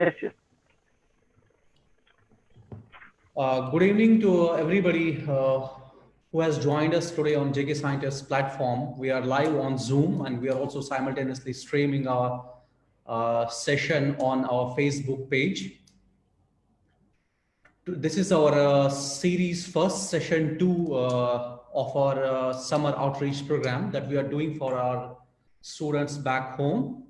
Yes, yes. Good evening to everybody who has joined us today on JK Scientist platform. We are live on Zoom and we are also simultaneously streaming our session on our Facebook page. This is our series first session 2 of our summer outreach program that we are doing for our students back home.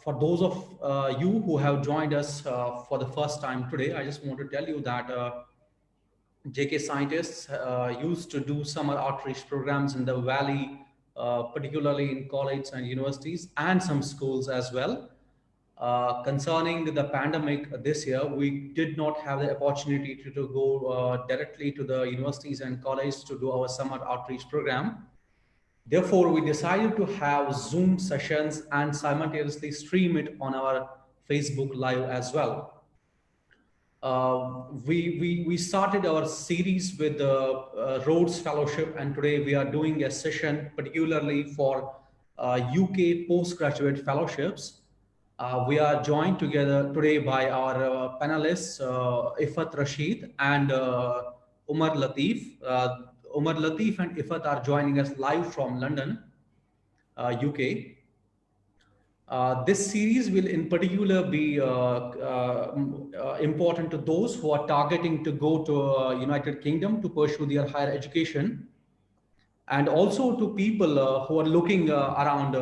For those of you who have joined us for the first time today, I just want to tell you that JK scientists used to do summer outreach programs in the valley, particularly in colleges and universities and some schools as well. Concerning the pandemic this year, we did not have the opportunity to go directly to the universities and colleges to do our summer outreach program. Therefore, we decided to have Zoom sessions and simultaneously stream it on our Facebook Live as well. We started our series with the Rhodes Fellowship, and today we are doing a session particularly for UK postgraduate fellowships. We are joined together today by our panelists, Iffat Rashid and Umar Lateef. Umar Lateef and Iffat are joining us live from London, UK. This series will in particular be important to those who are targeting to go to United Kingdom to pursue their higher education, and also to people who are looking around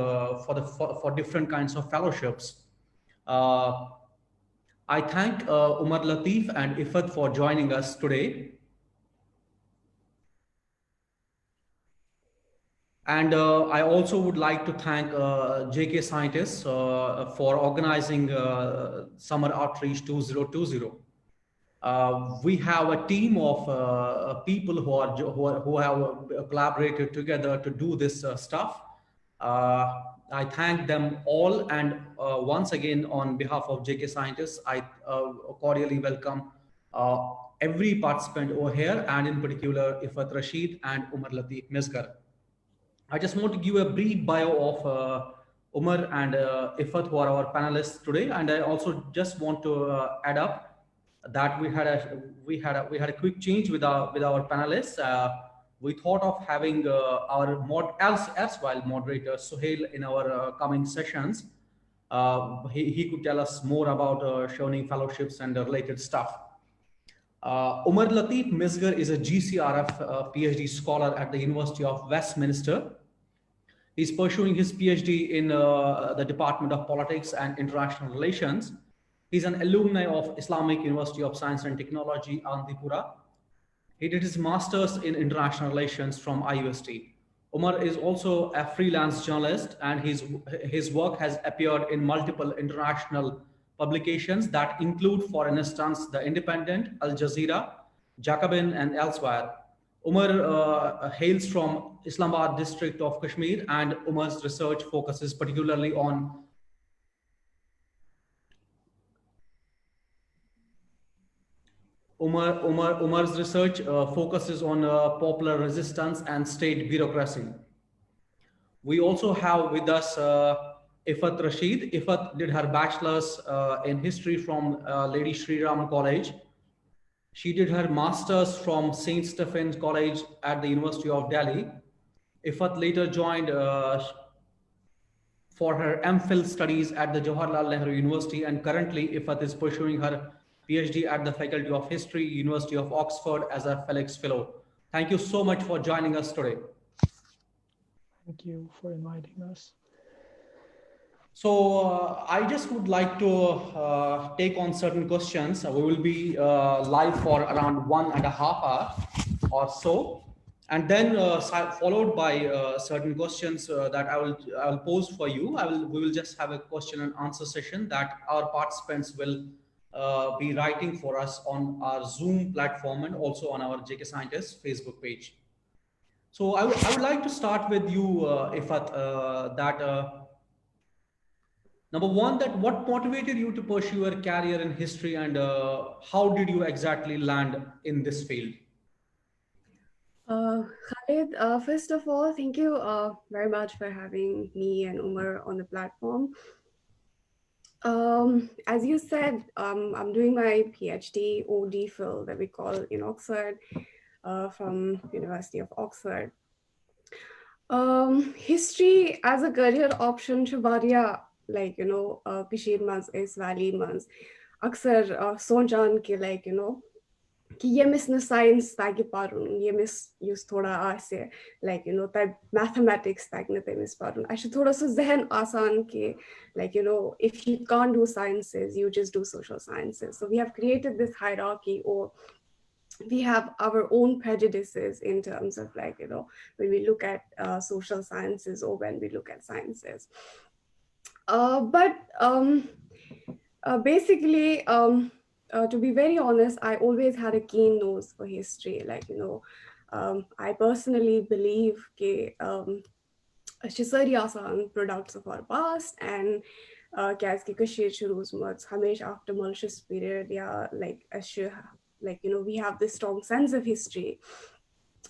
for different kinds of fellowships. Uh, I thank Umar Lateef and Iffat for joining us today. And I also would like to thank JK Scientists for organizing Summer Outreach 2020. We have a team of people who have collaborated together to do this stuff. I thank them all, and once again, on behalf of JK Scientists, I cordially welcome every participant over here, and in particular, Iffat Rashid and Umar Lateef Misgar. I just want to give a brief bio of Umar and Iffat, who are our panelists today, and I also just want to add up that we had a quick change with our panelists. We thought of having our erstwhile moderator Suhail in our coming sessions. He could tell us more about Shoning fellowships and related stuff. Umar Lateef Misgar is a GCRF PhD scholar at the University of Westminster. He's pursuing his PhD in the Department of Politics and International Relations. He's an alumni of Islamic University of Science and Technology, Antipura. He did his master's in international relations from IUST. Umar is also a freelance journalist, and his work has appeared in multiple international publications that include, for instance, The Independent, Al Jazeera, Jacobin, and elsewhere. Umar hails from Islamabad district of Kashmir, and Umar's research focuses particularly on Umar's research focuses on popular resistance and state bureaucracy. We also have with us Iffat Rashid. Iffat did her bachelor's in history from Lady Shri Ram College. She did her master's from St. Stephen's College at the University of Delhi. Iffat later joined for her MPhil studies at the Jawaharlal Nehru University, and currently Iffat is pursuing her PhD at the Faculty of History, University of Oxford as a Felix Fellow. Thank you so much for joining us today. Thank you for inviting us. So I just would like to take on certain questions. We will be live for around 1.5 hours or so, and then followed by certain questions that I will pose for you. We will just have a question and answer session that our participants will be writing for us on our Zoom platform and also on our JK Scientists Facebook page. So I would like to start with you, Iffat, number one, that what motivated you to pursue your career in history, and how did you exactly land in this field? Khalid, first of all, thank you very much for having me and Umar on the platform. As you said, I'm doing my PhD OD fill that we call in Oxford, from University of Oxford. History as a career option Shabaria, like Kashir Mans is Valley Mans. Aksar Sonjan ke like कि ये miss न science ताकि पारुन ये miss use थोड़ा आसे like type mathematics ताकि न miss पारुन ऐसे थोड़ा सा जहन आसान के like if you can't do sciences you just do social sciences. So we have created this hierarchy, or we have our own prejudices in terms of like when we look at social sciences or when we look at sciences. But basically, to be very honest, I always had a keen nose for history. Like, I personally believe that Shisari Asan products of our past, and Kazki Kashir Shuruz Mats, Hamesh after malicious period, yeah, like we have this strong sense of history,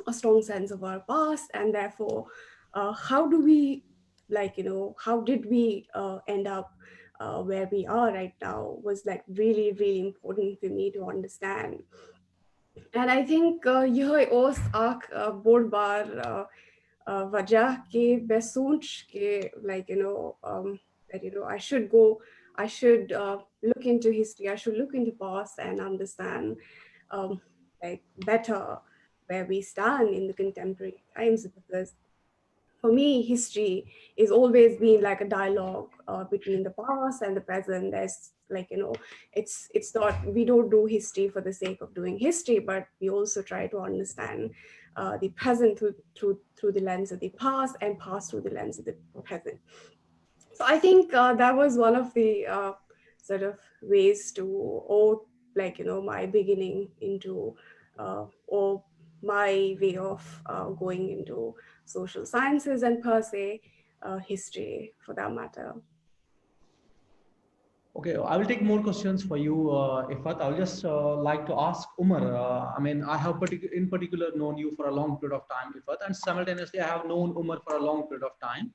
a strong sense of our past, and therefore, how do we, how did we end up where we are right now was like really, really important for me to understand. And I think यह ओस आख board बार वजह के बेसोच के that I should look into history, I should look into past and understand like better where we stand in the contemporary times, because for me, history is always been like a dialogue between the past and the present. There's like it's not, we don't do history for the sake of doing history, but we also try to understand the present through the lens of the past, and past through the lens of the present. So I think that was one of the sort of ways to, or like my beginning into or my way of going into social sciences and per se history for that matter. Okay, I will take more questions for you, Iffat. I will just like to ask Umar. I mean, I have in particular known you for a long period of time, Iffat, and simultaneously I have known Umar for a long period of time.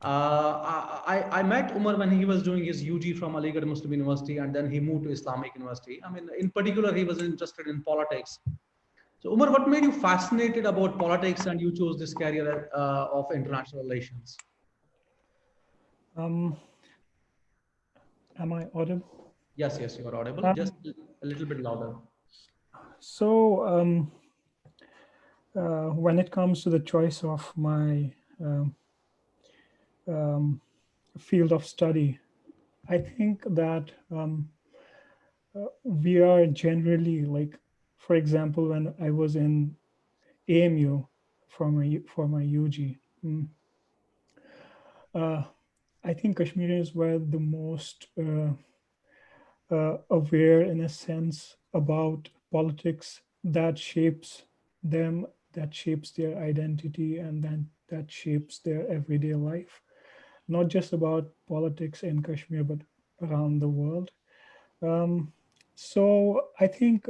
I met Umar when he was doing his UG from Aligarh Muslim University, and then he moved to Islamic University. I mean, in particular, he was interested in politics. So, Umar, what made you fascinated about politics and you chose this career of international relations? Am I audible? Yes, yes, you are audible. Just a little bit louder. So when it comes to the choice of my field of study, I think that we are generally like, for example, when I was in AMU for my UG, I think Kashmiris were the most aware, in a sense, about politics that shapes them, that shapes their identity, and then that shapes their everyday life. Not just about politics in Kashmir, but around the world. So I think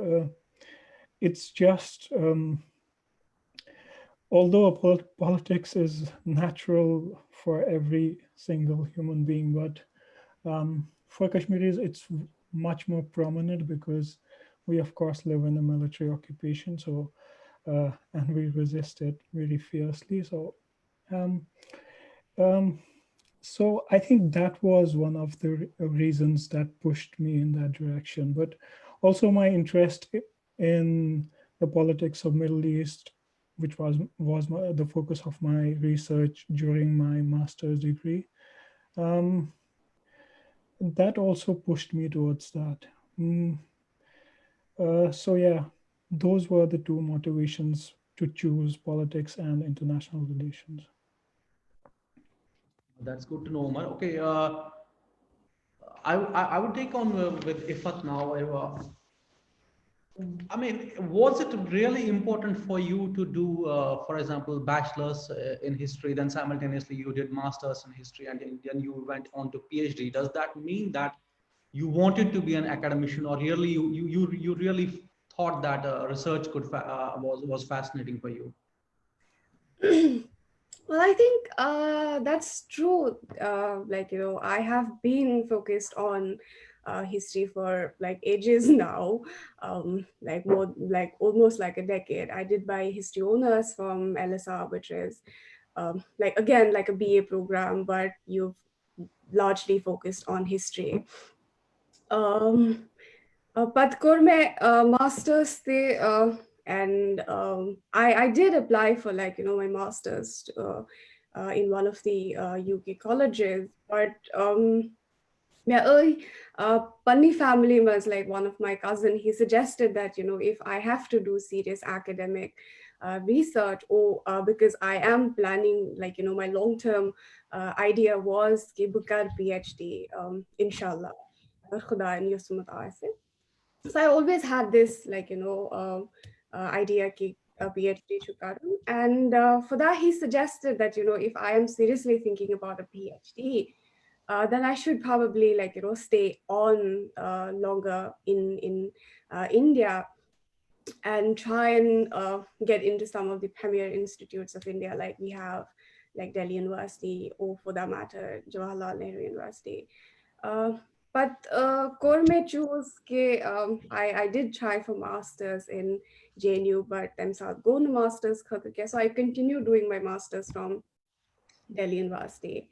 it's just, although politics is natural for every single human being, but for Kashmiris, it's much more prominent because we, of course, live in a military occupation. So, and we resist it really fiercely. So, so I think that was one of the reasons that pushed me in that direction. But also my interest in the politics of Middle East, which was the focus of my research during my master's degree. That also pushed me towards that. So yeah, those were the two motivations to choose politics and international relations. That's good to know, Umar. Okay, I would take on with Iffat now. I mean, was it really important for you to do, for example, bachelor's in history, then simultaneously you did master's in history, and then you went on to PhD? Does that mean that you wanted to be an academician, or really you really thought that research was fascinating for you? Well, I think that's true. I have been focused on history for like ages now, like more like almost like a decade. I did my history honors from LSR, which is like again like a BA program, but you've largely focused on history. Um, Patkur mein masters the and I did apply for like my masters in one of the UK colleges, but yeah, Panni family was like one of my cousin. He suggested that if I have to do serious academic research, or because I am planning like my long term idea was कि bukar PhD inshallah. खुदा ने युसुमत आसे. So I always had this like idea ki a PhD should karu. And for that he suggested that if I am seriously thinking about a PhD, then I should probably like stay on longer in India and try and get into some of the premier institutes of India, like we have like Delhi University, or for that matter Jawaharlal Nehru University. uh, but core mein choose ke I did try for masters in JNU, but then saw go to masters khatar kiya. So I continue doing my masters from Delhi University.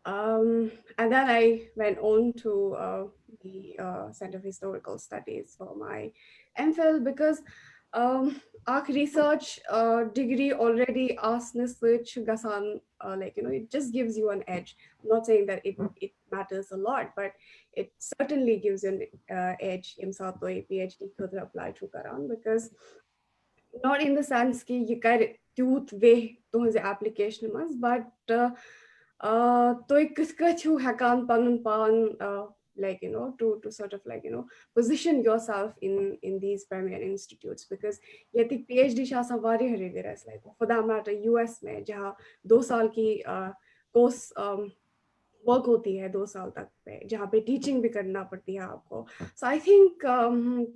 And then I went on to the Center of Historical Studies for my MPhil, because our research degree already asked which gasan like it just gives you an edge. I'm not saying that it matters a lot, but it certainly gives you an edge in South PhD could apply to Karan, because not in the sense कि ये कर tooth way तुहंज application mas, but तो एक किसका छू हकान panun pan like to sort of like position yourself in these premier institutes, because यदि PhD शासा वारी हरे दे रहा है, like for that matter US में जहाँ 2 साल की course वर्क होती है 2 साल तक पे, जहाँ पे टीचिंग भी करना पड़ती है आपको. So I think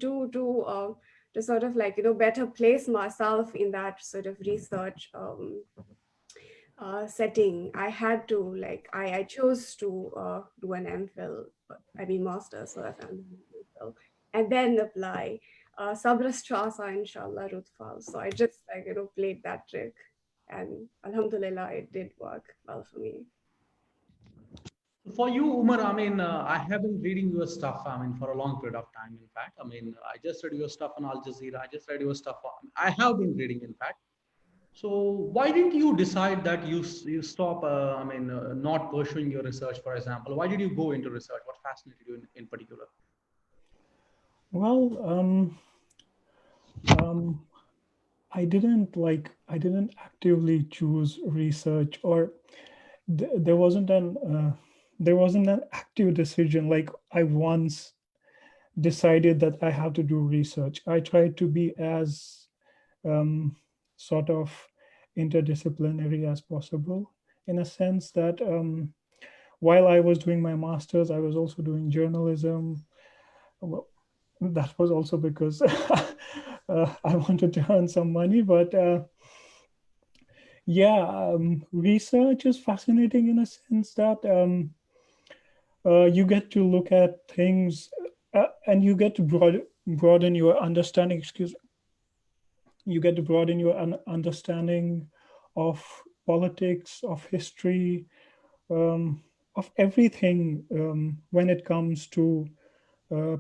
to sort of like better place myself in that sort of research setting, I had to like I chose to do an MPhil, I mean master's, so that's MPhil, and then apply. Sabras Chasa inshallah Rutfal. So I just like played that trick, and Alhamdulillah it did work well for me. For you, Umar, I mean, I have been reading your stuff, I mean, for a long period of time, in fact. I mean, I just read your stuff on Al Jazeera. I just read your stuff on, I have been reading, in fact. So why didn't you decide that you stop, I mean, not pursuing your research, for example? Why did you go into research? What fascinated you in particular? Well, I didn't actively choose research, or there wasn't an active decision like I once decided that I have to do research. I tried to be as sort of interdisciplinary as possible, in a sense that while I was doing my master's, I was also doing journalism. Well, that was also because I wanted to earn some money, but yeah, research is fascinating in a sense that you get to look at things and you get to broaden your understanding. Excuse me. You get to broaden your understanding of politics, of history, of everything when it comes to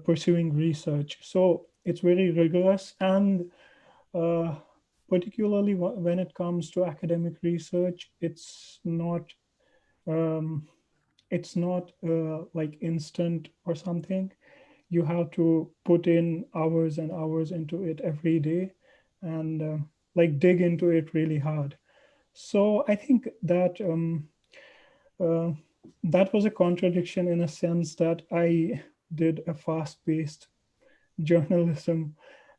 pursuing research. So it's very rigorous, and particularly when it comes to academic research, um, it's not like instant or something. You have to put in hours and hours into it every day, and like dig into it really hard. So I think that uh, that was a contradiction, in a sense that I did a fast-paced journalism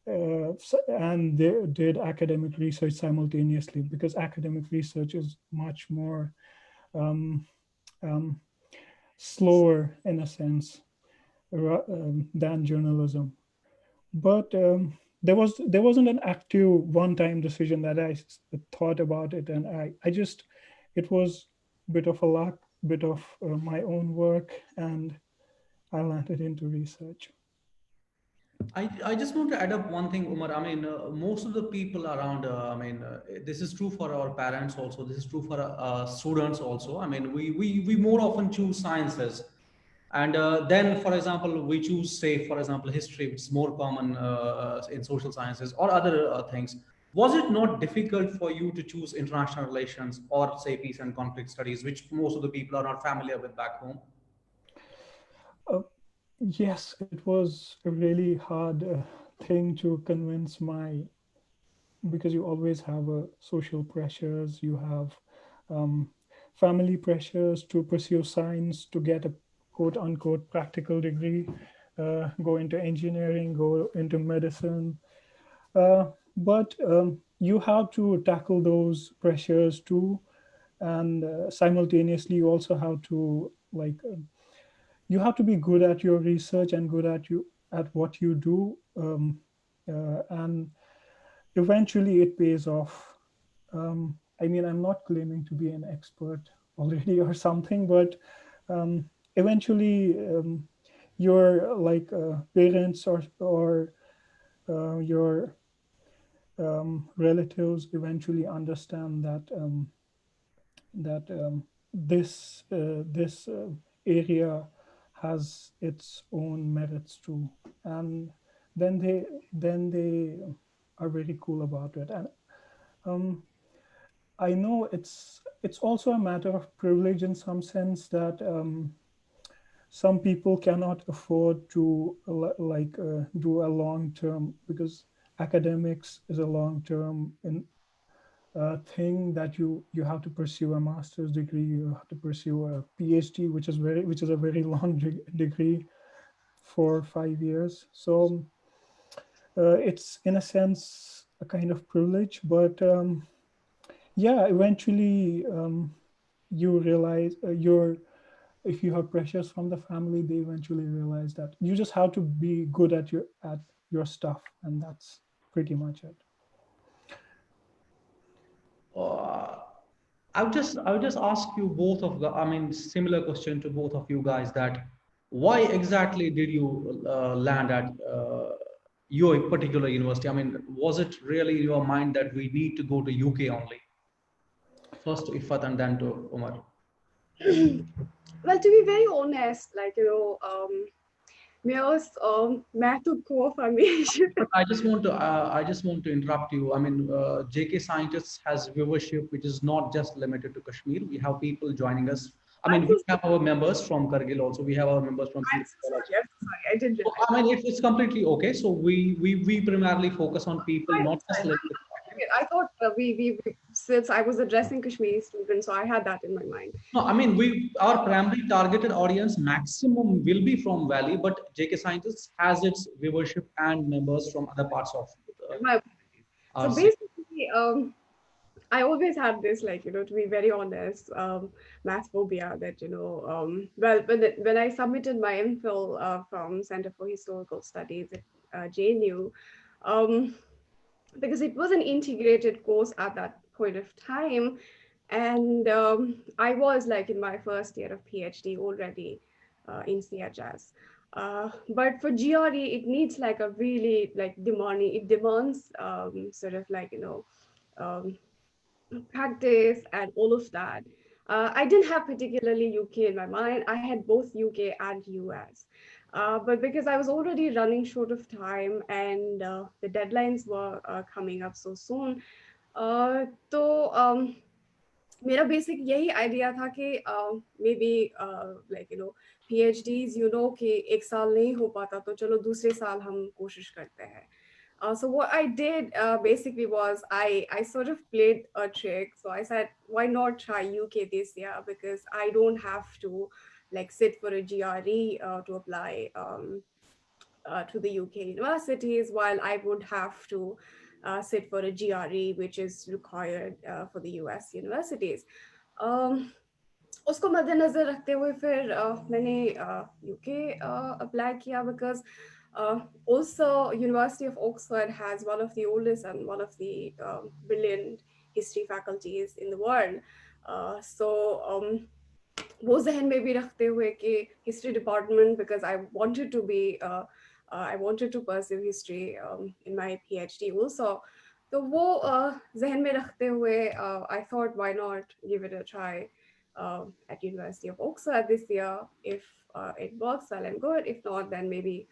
and they did academic research simultaneously, because academic research is much more um, um, slower in a sense than journalism. But there wasn't an active one-time decision that I thought about it, and I just it was a bit of a luck, bit of my own work, and I landed into research. I just want to add up one thing, Umar. I mean, most of the people around, this is true for our parents also. This is true for students also. I mean, we more often choose sciences. And then, for example, we choose, say, for example, history, which is more common in social sciences or other things. Was it not difficult for you to choose international relations or, say, peace and conflict studies, which most of the people are not familiar with back home? Uh, yes, it was a really hard thing to convince my, because you always have social pressures, you have um, family pressures to pursue science, to get a quote unquote practical degree, go into engineering, go into medicine. But you have to tackle those pressures too. And simultaneously, you also have to you have to be good at your research and good at what you do. And eventually it pays off. I mean, I'm not claiming to be an expert already or something, but um, eventually your parents or your relatives eventually understand that this area has its own merits too, and then they are very cool about it. And um, I know it's also a matter of privilege in some sense that some people cannot afford to do a long term, because academics is a long term in thing that you have to pursue a master's degree, you have to pursue a PhD, which is a very long degree for 5 years. So it's in a sense a kind of privilege, but yeah, eventually you realize if you have pressures from the family, they eventually realize that you just have to be good at your stuff, and that's pretty much it. Uh, I would just ask you both of the, I mean, similar question to both of you guys, that why exactly did you land at your particular university? I mean, was it really in your mind that we need to go to UK only? First to Iffat and then to Umar. Well, to be very honest, मेरा मैं तो co-formation. But I just want to interrupt you. I mean, JK Scientists has viewership, which is not just limited to Kashmir. We have people joining us. I I'm mean, we so have our members from Kargil also. We have our members from I'm so Singapore sorry. also. I'm so sorry. I didn't So, realize. I mean, it's completely okay. So we primarily focus on people, Fine, not it's just fine. limited. I thought we since I was addressing Kashmiri students, so I had that in my mind. No, I mean, we our primary targeted audience maximum will be from Valley, but JK Scientists has its viewership and members from other parts of My so our city. basically, I always had this, to be very honest, math phobia that, well, when I submitted my MPhil from Center for Historical Studies at JNU, um, because it was an integrated course at that point of time. And I was like in my first year of PhD already in CHS. But for GRE, it needs like a really it demands sort of um, practice and all of that. I didn't have particularly UK in my mind. I had both UK and US. But because I was already running short of time and the deadlines were coming up so soon, तो मेरा basic यही idea था कि may be PhDs कि एक साल नहीं हो पाता तो चलो दूसरे साल हम कोशिश करते हैं. So what I did basically was I sort of played a trick. So I said, why not try UK this year, because I don't have to like sit for a GRE to apply to the UK universities, while I would have to sit for a GRE, which is required for the US universities. Um, उसको मद्देनजर रखते हुए फिर मैंने UK apply किया, because also University of Oxford has one of the oldest and one of the brilliant history faculties in the world. So वो जहन में भी रखते हुए कि history department because I wanted to pursue history in my PhD also. तो वो जहन में रखते हुए I thought why not give it a try at University of Oxford this year. If it works well and good, if not, then maybe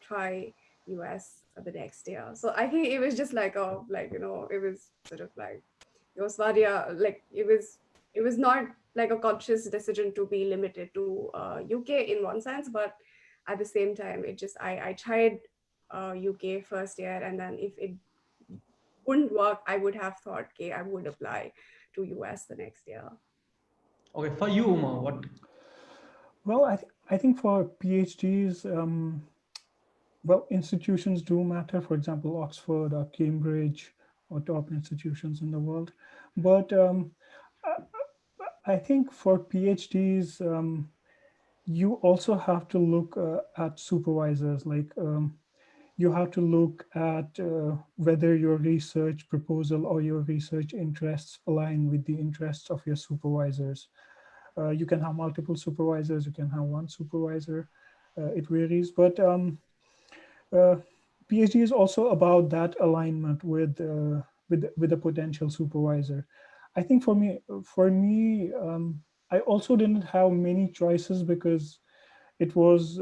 try US the next year. So I think it was just like it was sort of like it was like it was not like a conscious decision to be limited to UK in one sense, but at the same time, I tried UK first year, and then if it wouldn't work, I would have thought, okay, I would apply to US the next year. Okay, for you, Umar, what? Well, I think for PhDs, well, institutions do matter. For example, Oxford or Cambridge or top institutions in the world. But I think for PhDs, you also have to look at supervisors. Like you have to look at whether your research proposal or your research interests align with the interests of your supervisors. You can have multiple supervisors, you can have one supervisor. It varies, but uh, PhD is also about that alignment with a potential supervisor. I think for me, I also didn't have many choices because it was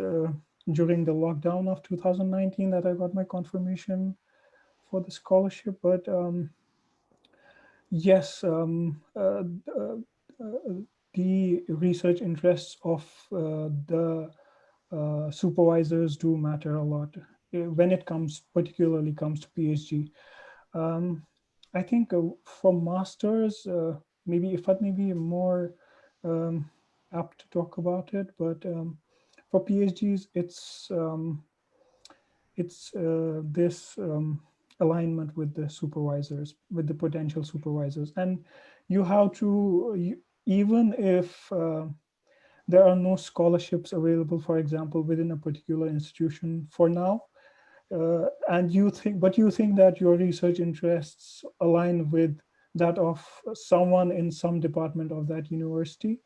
during the lockdown of 2019 that I got my confirmation for the scholarship. But yes, the research interests of the supervisors do matter a lot when it particularly comes to PhD. Um, I think for masters, maybe Iffat may be more um, apt to talk about it, but for PhDs, it's this alignment with the supervisors, with the potential supervisors, and you have to even if there are no scholarships available, for example, within a particular institution for now, and you think that your research interests align with that of someone in some department of that university,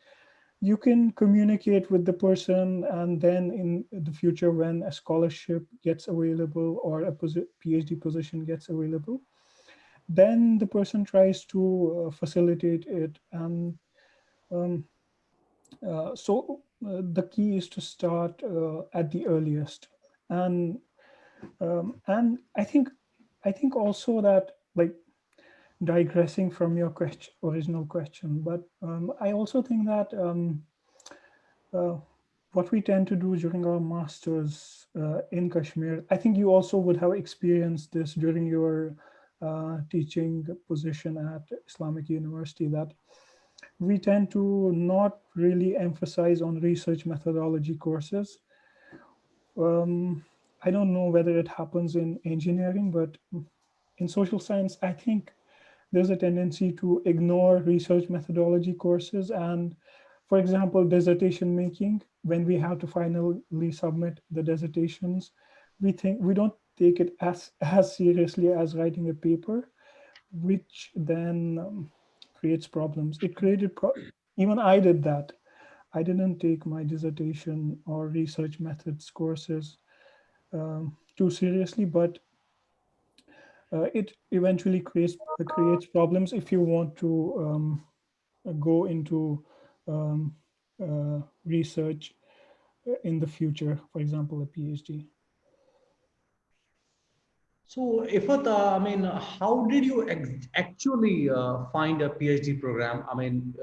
you can communicate with the person, and then in the future when a scholarship gets available or a PhD position gets available, then the person tries to facilitate it. And um, the key is to start at the earliest. And I think also that, like, digressing from your original question, but I also think that uh, what we tend to do during our masters in Kashmir, I think you also would have experienced this during your teaching position at Islamic University, that we tend to not really emphasize on research methodology courses. um, I don't know whether it happens in engineering, but in social science, I think there's a tendency to ignore research methodology courses. And for example, dissertation making, when we have to finally submit the dissertations, we don't take it as seriously as writing a paper, which then creates problems. Even I did that. I didn't take my dissertation or research methods courses too seriously, but it eventually creates problems if you want to go into research in the future, for example, a PhD. So, Ifat, I mean, how did you actually find a PhD program? I mean,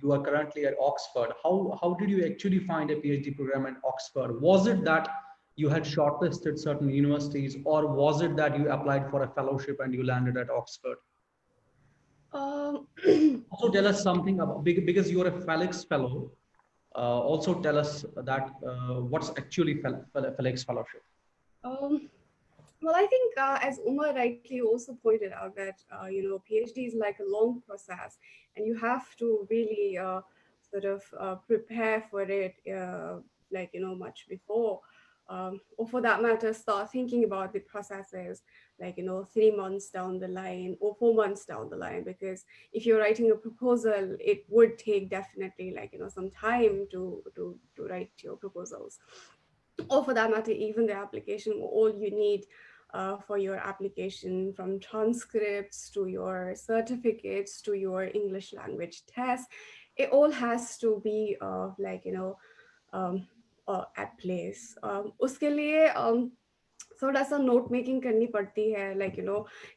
you are currently at Oxford. How did you actually find a PhD program at Oxford? Was it that you had shortlisted certain universities, or was it that you applied for a fellowship and you landed at Oxford? Um, Also, tell us something about, because you're a Felix fellow. Also, tell us that what's actually Felix fellowship. um, well, I think as Umar rightly also pointed out that PhD is like a long process, and you have to really prepare for it, much before. or for that matter, start thinking about the processes, like, 3 months down the line or 4 months down the line, because if you're writing a proposal, it would take definitely, like, some time to write your proposals. Or for that matter, even the application, all you need for your application, from transcripts to your certificates to your English language test, it all has to be um, at place. उसके लिए थोड़ा सा note making करनी पड़ती है, like,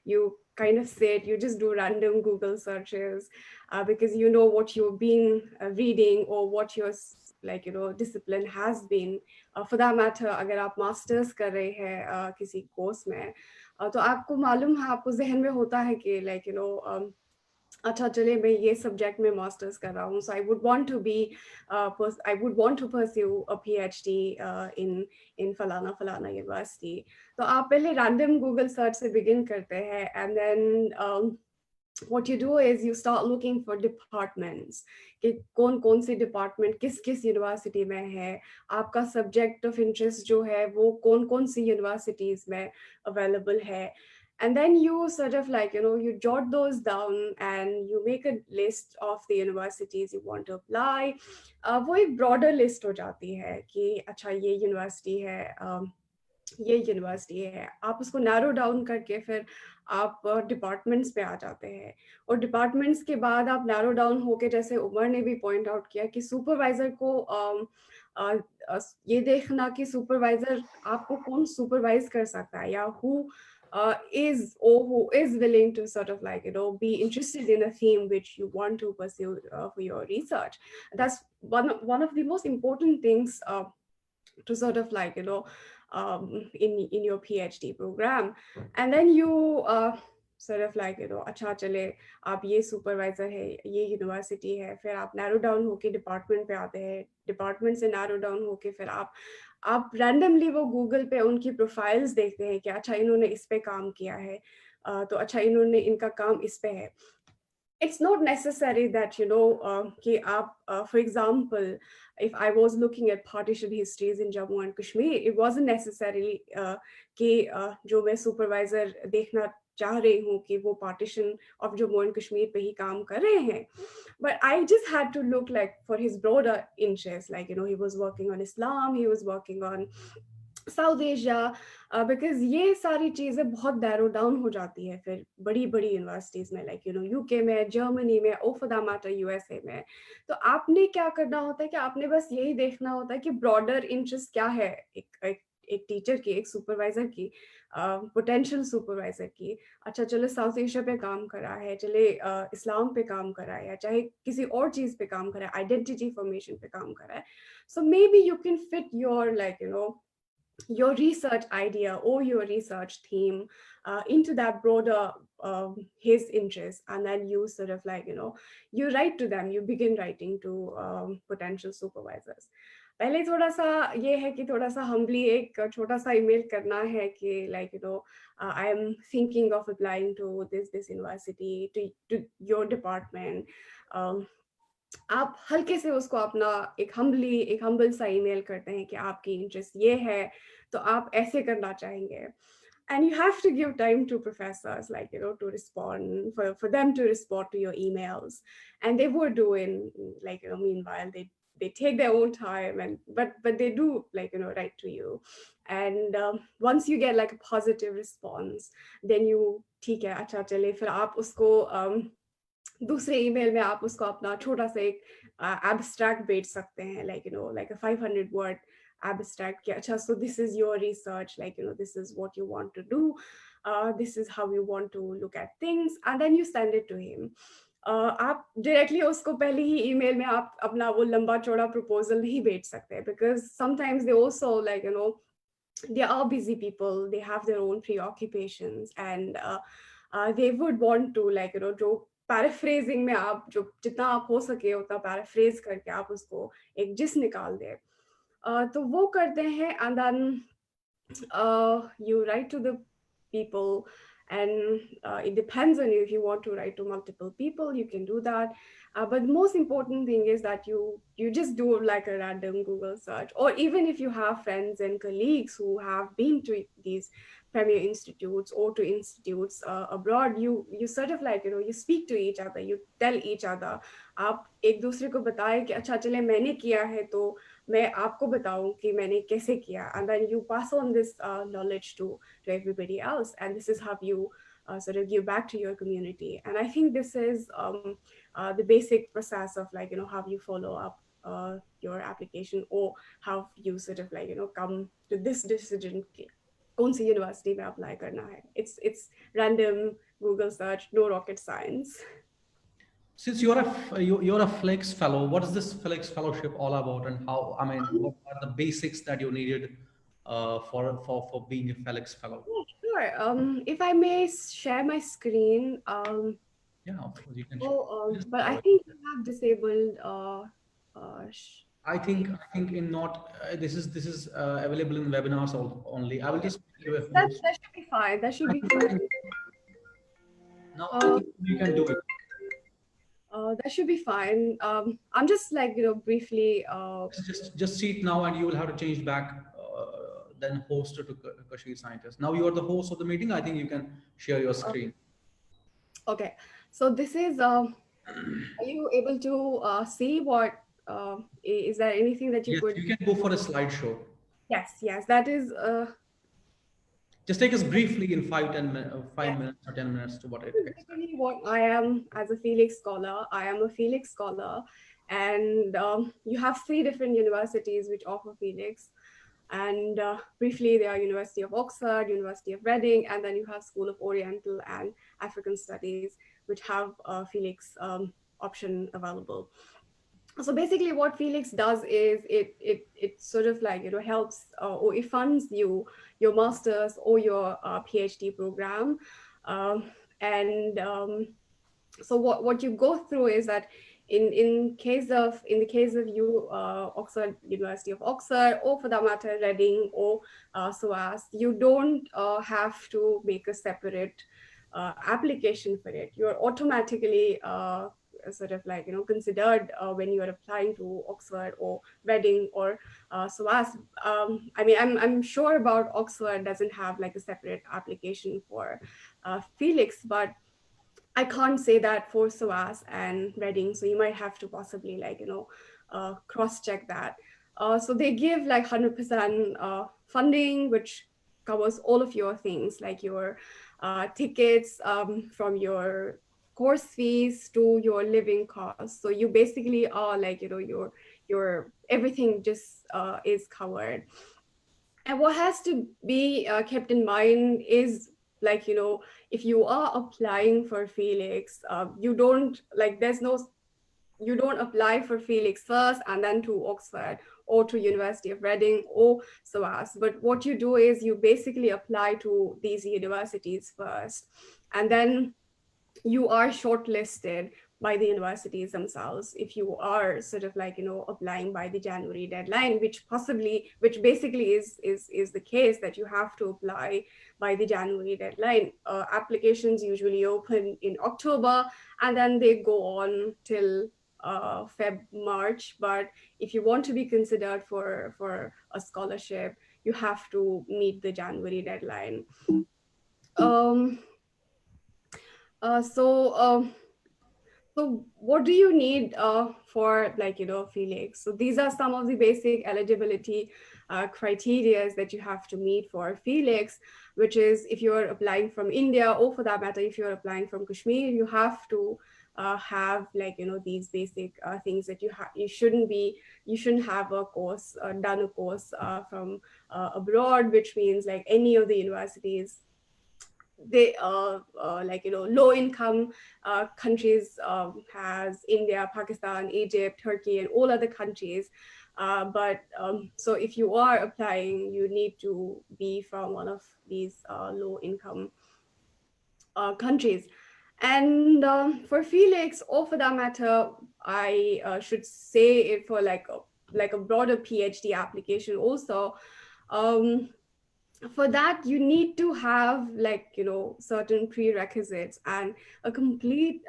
you kind of sit, you just do random Google searches, because you know what you've been reading or what your discipline has been. For that matter, अगर आप masters कर रहे हैं किसी course में, तो आपको मालूम है, आपको जहन में होता है कि like, अच्छा चले मैं ये सब्जेक्ट में मास्टर्स कर रहा हूँ, so I would want to pursue a PhD in फलाना फलाना यूनिवर्सिटी. तो आप पहले रैंडम गूगल सर्च से बिगिन करते हैं, and then what you do is you start looking for departments, कि कौन सी डिपार्टमेंट किस यूनिवर्सिटी में है, आपका सब्जेक्ट ऑफ इंटरेस्ट जो है वो कौन सी यूनिवर्सिटीज में अवेलेबल है. And then you sort of you jot those down and you make a list of the universities you want to apply. वो एक broader list हो जाती है कि अच्छा ये यूनिवर्सिटी है, आप उसको नैरो डाउन करके फिर आप डिपार्टमेंट्स पे आ जाते हैं. और डिपार्टमेंट्स के बाद आप नैरो डाउन होके, जैसे उमर ने भी पॉइंट आउट किया, कि सुपरवाइजर को ये देखना कि सुपरवाइजर आपको कौन सुपरवाइज कर सकता है, या who is willing to sort of be interested in a theme which you want to pursue for your research. That's one of the most important things to sort of in your PhD program. And then you sort of अच्छा चले आप ये supervisor है, ये university है, फिर आप narrow down होके डिपार्टमेंट पे आते हैं, डिपार्टमेंट से नैरो डाउन होके फिर आप रैंडमली वो गूगल पे उनकी प्रोफाइल्स देखते हैं कि अच्छा इन्होंने इस पे काम किया है, तो अच्छा इनका काम इस पे है. It's not necessary that कि आप for example, if I was looking at partition histories in Jammu and Kashmir, it wasn't necessarily कि जो मैं supervisor देखना चाह रही हूँ कि वो partition of Jammu and Kashmir पे ही काम कर रहे हैं, but I just had to look for his broader interests, he was working on Islam, he was working on south Asia, because ये सारी चीज़ें बहुत नैरो डाउन हो जाती है फिर बड़ी बड़ी यूनिवर्सिटीज़ में, यूके में, जर्मनी में, और फॉर दैट मैटर यूएसए में. तो आपने क्या करना होता है कि आपने बस यही देखना होता है कि ब्रॉडर इंटरेस्ट क्या है एक टीचर की, एक सुपरवाइजर की, पोटेंशियल सुपरवाइजर की. अच्छा चलो साउथ एशिया पे काम कर रहा है, चले इस्लाम पे काम कर रहा है, या चाहे किसी और चीज़ पे काम कर रहा है, आइडेंटिटी फॉर्मेशन पे काम कर रहा है. So maybe you can fit your your research idea or your research theme into that broader his interest, and then you sort of you write to them, you begin writing to potential supervisors. पहले थोड़ा सा ये है कि थोड़ा सा humbly एक छोटा सा email करना है कि I am thinking of applying to this university, to your department. आप हल्के से उसको अपना एक हम्बल सा ईमेल करते हैं कि आपकी इंटरेस्ट ये है, तो आप ऐसे करना चाहेंगे. And you have to give time to professors, to respond, for them to respond to your emails. And they would do meanwhile, they take their own time, but they do write to you. And once you get a positive response, then you ठीक है अच्छा चले फिर आप उसको दूसरे email में आप उसको अपना छोटा सा एक एब्स्ट्रैक्ट भेज सकते हैं, like a 500 word abstract कि अच्छा so this is your research, this is what you want to do, this is how you want to look at things, and then you send it to him. आप directly उसको पहले ही email में आप अपना वो लंबा चौड़ा प्रपोजल नहीं भेज सकते, because sometimes they also they are busy people, they have their own preoccupations, and they would want to जो पैराफ्रेजिंग में आप जो जितना आप हो सके उतना पैराफ्रेज करके आप उसको एक जिस निकाल दे, तो वो करते हैं. And then you write to the people And it depends on you. If you want to write to multiple people, you can do that. But the most important thing is that you just do like a random Google search, or even if you have friends and colleagues who have been to these premier institutes or to institutes abroad, you sort of like, you speak to each other, you tell each other. आप एक दूसरे को बताएं कि अच्छा चले मैंने किया है तो मैं आपको बताऊं कि मैंने कैसे किया, and then you pass on this knowledge to everybody else, and this is how you sort of give back to your community. And I think this is the basic process of like, how you follow up your application, or how you sort of like, come to this decision कि कौन सी university में apply करना है. It's random Google search, no rocket science. Since you're a Felix fellow, what is this Felix fellowship all about, and how? I mean, what are the basics that you needed for being a Felix fellow? Sure. If I may share my screen. Yeah, of course you can. Just But I show it. think you have disabled. I think in not this is available in webinars only. I will just give a that should be fine. That should be fine. No, I think you can do it. That should be fine. I'm just like, briefly. Just see it now, and you will have to change back. Then host to Kashmir Scientist. Now you are the host of the meeting. I think you can share your screen. Okay, so this is. Are you able to see what? Is there anything that you Yes, could? you can go for a slideshow. Yes, that is. Just take us briefly in 5 Yes. minutes or 10 minutes to what it is. Basically, what I am as a Felix scholar, I am a Felix scholar, and you have 3 different universities which offer Felix. And briefly, they are University of Oxford, University of Reading, and then you have School of Oriental and African Studies, which have a Felix option available. So basically what Felix does is it sort of like, helps or it funds your master's or your PhD program. So what you go through is that in the case of you, Oxford, University of Oxford, or for that matter Reading or SOAS, you don't have to make a separate application for it. You're automatically sort of like, considered when you are applying to Oxford or Reading or SOAS. I mean, I'm sure about Oxford doesn't have like a separate application for Felix, but I can't say that for SOAS and Reading, so you might have to possibly like, cross-check that. So they give like 100% funding, which covers all of your things, like your tickets, from your course fees to your living costs. So you basically are like, your everything just is covered. And what has to be kept in mind is like, if you are applying for Felix, you don't like, you don't apply for Felix first and then to Oxford or to University of Reading or SOAS. But what you do is you basically apply to these universities first, and then you are shortlisted by the universities themselves if you are sort of like, applying by the January deadline, which basically is the case, that you have to apply by the January deadline. Applications usually open in October and then they go on till March. But if you want to be considered for a scholarship, you have to meet the January deadline. So what do you need for like, Felix? So these are some of the basic eligibility criteria that you have to meet for Felix, which is if you're applying from India, or for that matter, if you're applying from Kashmir, you have to have like, these basic things that you shouldn't have a course, done a course from abroad, which means like any of the universities, they like, low income countries, has India, Pakistan, Egypt, Turkey, and all other countries. So if you are applying, you need to be from one of these low income countries. And for Felix, or for that matter, I should say it for like a broader PhD application also. for that you need to have like certain prerequisites, and a complete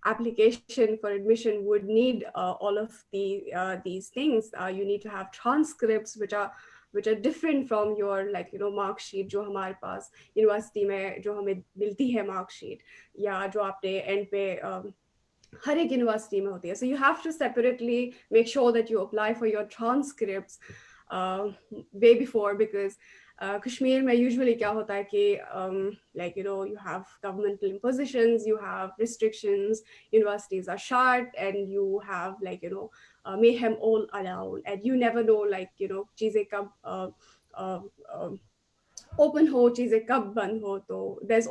application for admission would need all of these things. You need to have transcripts which are different from your like mark sheet जो हमारे पास university में जो हमें मिलती है mark sheet, या जो आपने end पे हर एक यूनिवर्सिटी में होती है. So you have to separately make sure that you apply for your transcripts way before, because Kashmir में usually क्या होता है कि like you have governmental impositions, you have restrictions, universities are shut, and you have like mayhem all around, and you never know like चीजें कब uh, uh, open ho cheeze kab band ho, to there's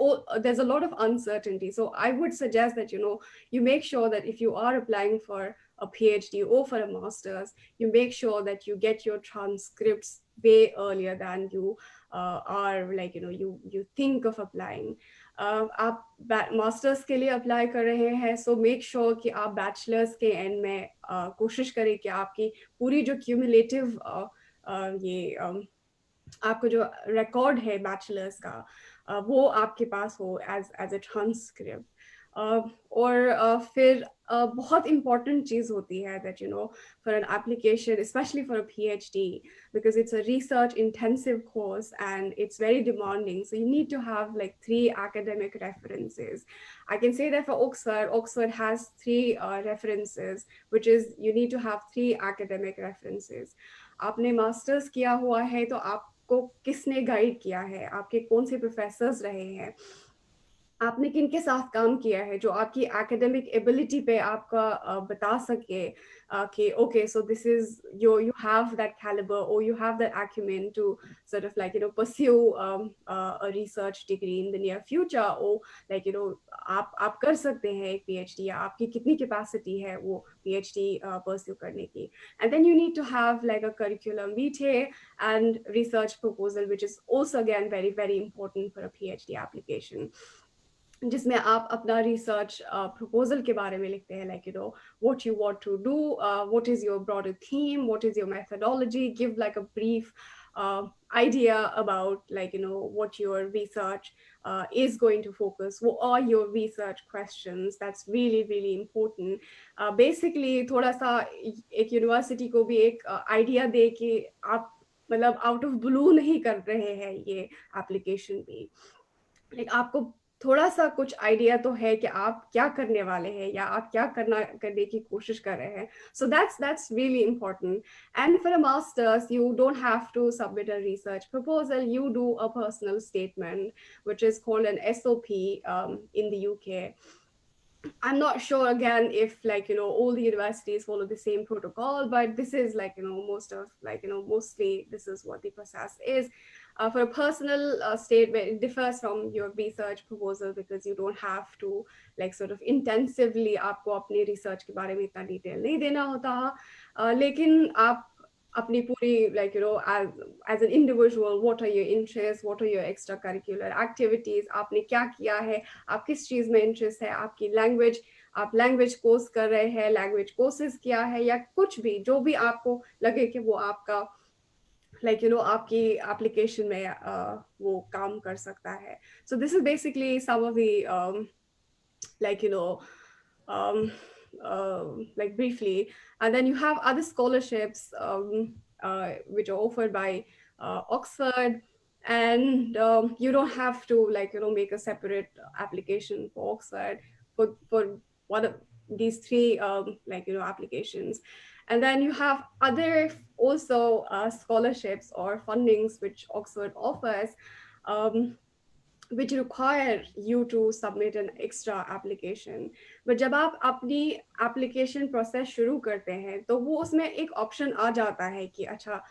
a lot of uncertainty. So I would suggest that you make sure that if you are applying for a PhD or for a master's, you make sure that you get your transcripts way earlier than you are like you think of applying. आप masters के लिए apply कर रहे हैं, so make sure कि आप bachelors के and में कोशिश करें कि आपकी पूरी जो क्यूमुलेटिव ये आपको जो रिकॉर्ड है बैचलर्स का वो आपके पास हो एज अ ट्रांसक्रिप्ट. और फिर बहुत important चीज़ होती है that for an application, especially for a PhD, because it's a research intensive course and it's very demanding, so you need to have like 3 academic references. I can say that for Oxford has 3 references, which is you need to have 3 academic references. आपने masters किया हुआ है तो आपको किसने guide किया है, आपके कौन से प्रोफेसर्स रहे हैं, आपने किन के साथ काम किया है जो आपकी एकेडमिक एबिलिटी पे आपका बता सके कि okay, so this is you have that caliber or you have that acumen to sort of like pursue a research degree in the near future, or like आप कर सकते हैं एक PhD, या आपकी कितनी capacity है वो PhD pursue करने की. And then you need to have like a curriculum vitae and research proposal, which is also again very very important for a PhD application, जिसमें आप अपना रिसर्च प्रपोजल के बारे में लिखते हैं, like what you want to do, what is your broader theme, what is your methodology, give like a brief idea about like what your research is going to focus, what are your research questions. That's really really important. Basically थोड़ा सा एक university को भी एक idea दे कि आप मतलब out of blue नहीं कर रहे हैं ये एप्लीकेशन भी, like आपको थोड़ा सा कुछ आइडिया तो है कि आप क्या करने वाले हैं या आप क्या करने की कोशिश कर रहे हैं. So that's really important. And for a master's, you don't have to submit a research proposal. You do a personal statement, which is called an SOP in the UK. I'm not sure again if like all the universities follow the same protocol, but this is like most of like mostly this is what the process is. For a personal statement, it differs from your research proposal because you don't have to like sort of intensively आपको अपने research के बारे में इतना detail नहीं देना होता, लेकिन आप अपनी पूरी like as an individual, what are your interests, what are your extracurricular activities, आपने क्या किया है, आप किस चीज़ में interest है, आपकी language, आप language course कर रहे हैं, language courses किया है, या कुछ भी जो भी आपको लगे कि वो आपका like आपकी application में वो काम कर सकता है. So this is basically some of the like like briefly, and then you have other scholarships which are offered by Oxford, and you don't have to like make a separate application for Oxford for one of these 3 like applications. And then you have other also scholarships or fundings which Oxford offers, which require you to submit an extra application. But जब आप अपनी application process शुरू करते हैं तो वो उसमें एक option आ जाता है कि अच्छा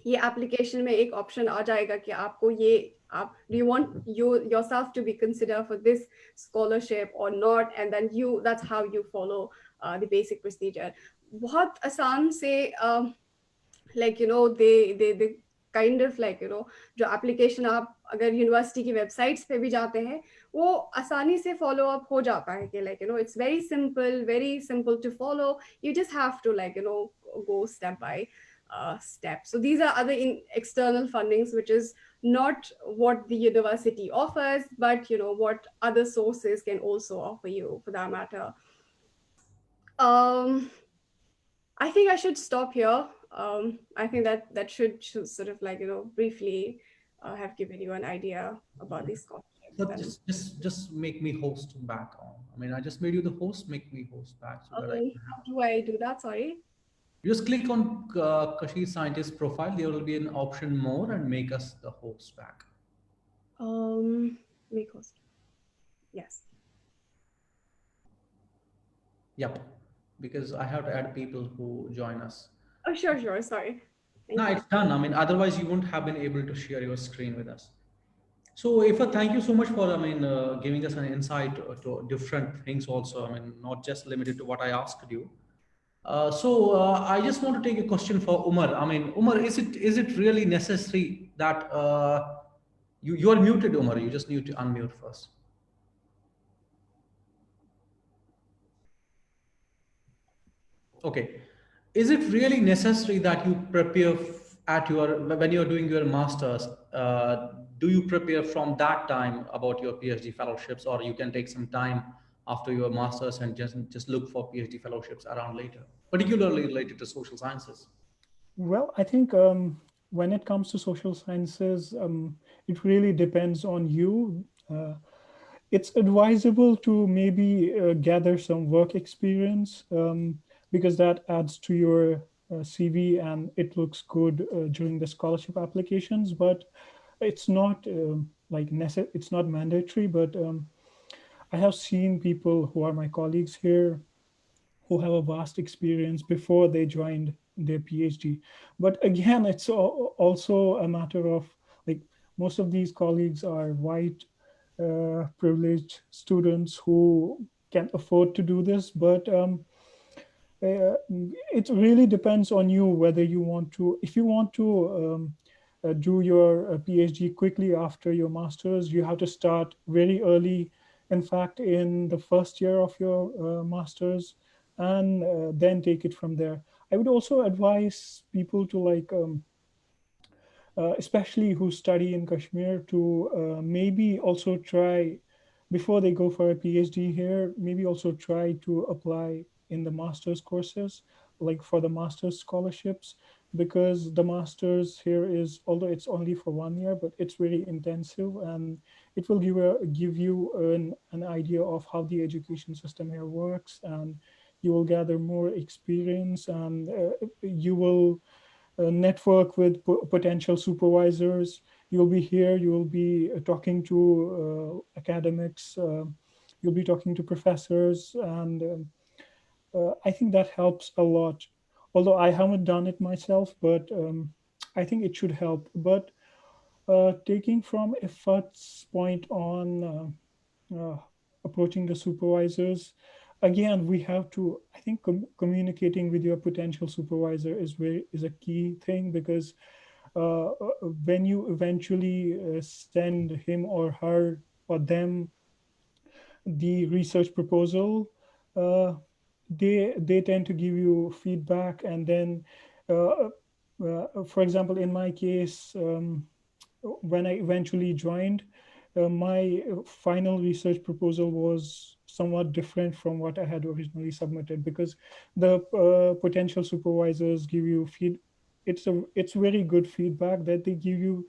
ये application में एक option आ जाएगा कि आपको ये आप do you want yourself to be considered for this scholarship or not, and then that's how you follow the basic procedure. बहुत आसान से like they kind of like जो application आप अगर यूनिवर्सिटी की वेबसाइट्स पे भी जाते हैं वो आसानी से फॉलो अप हो जाता है कि like it's very simple to follow. You just have to like go step by step. So these are other external fundings, which is not what the university offers, but what other sources can also offer you, for that matter. um, I think I should stop here. I think that should sort of like briefly have given you an idea about these scholarships. But And just make me host back on. I mean, I just made you the host. Make me host back so that I can how do I do that? Sorry. you just click on Kashid Scientist profile. There will be an option more and make us the host back. Make host. Yes. Yep, because I have to add people who join us. Oh, sure. Sorry. No, Thank you. it's done. I mean, otherwise you wouldn't have been able to share your screen with us. So, Ifa, thank you so much for, giving us an insight to different things also. I mean, not just limited to what I asked you. I just want to take a question for Umar. I mean, Umar, is it really necessary that you are muted, Umar? You just need to unmute first. Okay. Is it really necessary that you prepare at your when you're doing your masters? Do you prepare from that time about your PhD fellowships, or you can take some time after your masters and just look for PhD fellowships around later, particularly related to social sciences? Well, I think when it comes to social sciences, it really depends on you. It's advisable to maybe gather some work experience, because that adds to your CV and it looks good during the scholarship applications. But it's not it's not mandatory. But I have seen people who are my colleagues here who have a vast experience before they joined their PhD. But again, it's also a matter of, like, most of these colleagues are white, privileged students who can afford to do this. But it really depends on you whether you want to, if you want to do your PhD quickly after your master's, you have to start very early. In fact, in the first year of your master's, and then take it from there. I would also advise people to, like, especially who study in Kashmir, to maybe also try, before they go for a PhD here, maybe also try to apply in the master's courses, like for the master's scholarships, because the master's here is, although it's only for 1 year, but it's very intensive, and it will give you an idea of how the education system here works, and you will gather more experience, and you will network with potential supervisors. You'll be here, you'll be talking to academics, you'll be talking to professors, and I think that helps a lot. Although I haven't done it myself, but I think it should help. But taking from Iffat's point on approaching the supervisors, again, we have to, I think, communicating with your potential supervisor is a key thing, because when you eventually send him or her or them the research proposal, uh, they tend to give you feedback. And then for example, in my case, when I eventually joined, my final research proposal was somewhat different from what I had originally submitted, because the potential supervisors give you it's very good feedback that they give you,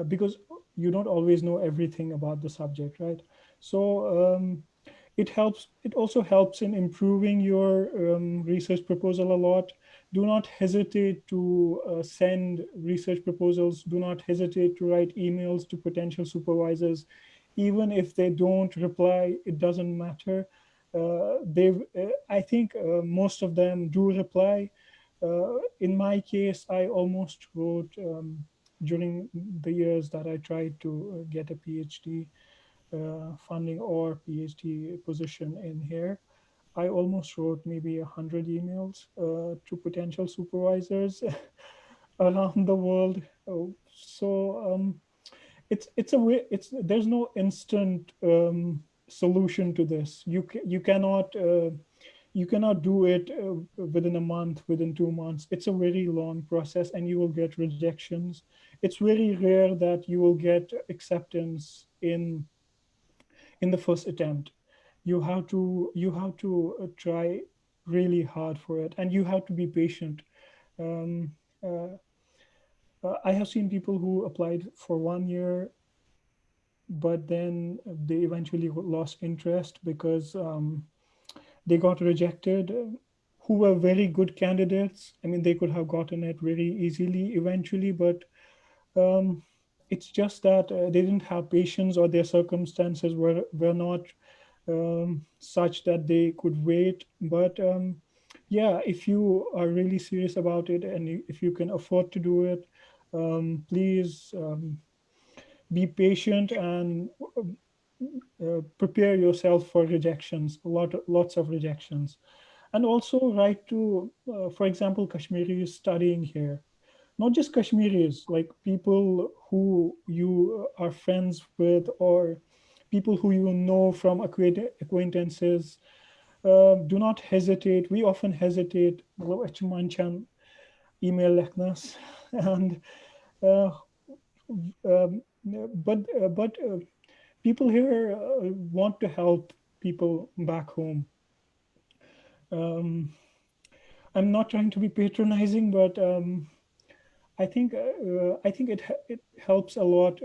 because you don't always know everything about the subject, right? So it also helps in improving your research proposal a lot. Do not hesitate to send research proposals. Do not hesitate to write emails to potential supervisors. Even if they don't reply, it doesn't matter. I think most of them do reply. In my case, I almost wrote, during the years that I tried to get a PhD funding or PhD position in here, I almost wrote maybe 100 emails to potential supervisors around the world. It's a way. There's no instant solution to this. You cannot you cannot do it within a month, within 2 months. It's a very long process, and you will get rejections. It's very rare that you will get acceptance in the first attempt. You have to try really hard for it, and you have to be patient. um, uh, I have seen people who applied for 1 year, but then they eventually lost interest because they got rejected, who were very good candidates. I mean, they could have gotten it very easily eventually, but um, it's just that they didn't have patience, or their circumstances were not such that they could wait. But yeah, if you are really serious about it, and if you can afford to do it, please be patient, and prepare yourself for rejections, lots of rejections. And also write to, for example, Kashmiris studying here. Not just Kashmiris, like people who you are friends with, or people who you know from acquaintances. Do not hesitate. We often hesitate. "Well, Achmanchan email leknas," and uh, but people here want to help people back home. Um, I'm not trying to be patronizing, but I think it helps a lot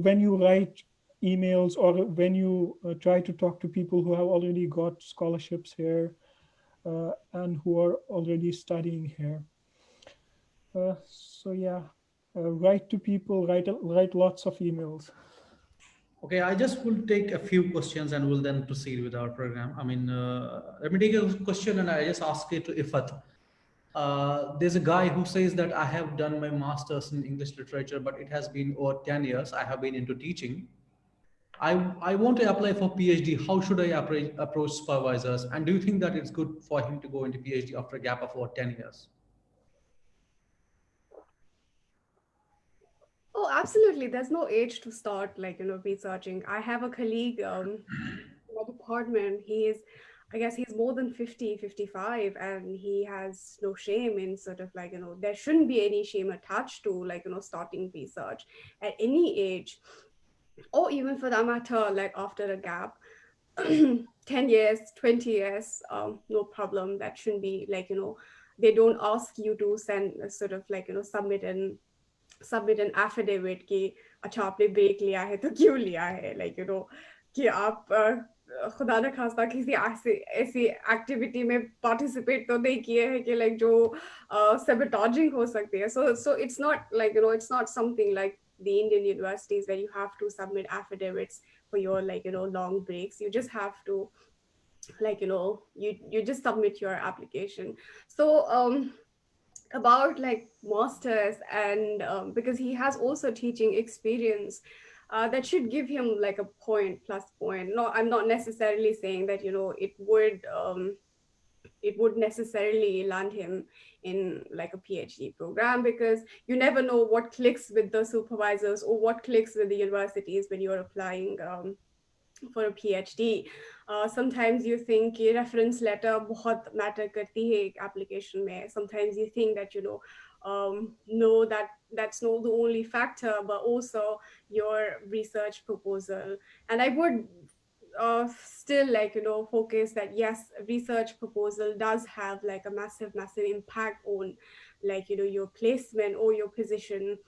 when you write emails, or when you try to talk to people who have already got scholarships here, and who are already studying here. So yeah, write to people, write lots of emails. Okay, I just will take a few questions and we'll then proceed with our program. I mean, let me take a question and I just ask it to Iffat. There's a guy who says that I have done my master's in English literature, but it has been over 10 years. I have been into teaching. I want to apply for PhD. How should I approach supervisors? And do you think that it's good for him to go into PhD after a gap of over 10 years? Oh, absolutely. There's no age to start, like, researching. I have a colleague in my department. I guess he's more than 50, 55, and he has no shame in sort of like, there shouldn't be any shame attached to like, starting research at any age, or even for that matter, like after a gap. 10 years, 20 years, no problem. That shouldn't be like, they don't ask you to send sort of like, submit an affidavit कि अच्छा आपने break लिया है तो क्यों लिया है, like कि आप खुदा न खास्ता किसी ऐसे ऐसी एक्टिविटी में पार्टिसिपेट तो नहीं किए हैं कि like जो sabotaging हो सकती है. So it's not like, it's not something like the Indian universities where you have to submit affidavits for your like, long breaks. You just have to like, you just submit your application. So about like masters, and because he has also teaching experience, that should give him like a point plus point. No, I'm not necessarily saying that it would necessarily land him in like a PhD program, because you never know what clicks with the supervisors or what clicks with the universities when you're applying for a PhD. Sometimes you think कि reference letter बहुत matter करती है एक application में. Sometimes you think that no, that's not the only factor, but also your research proposal. And I would still like focus that yes, research proposal does have like a massive impact on like your placement or your position,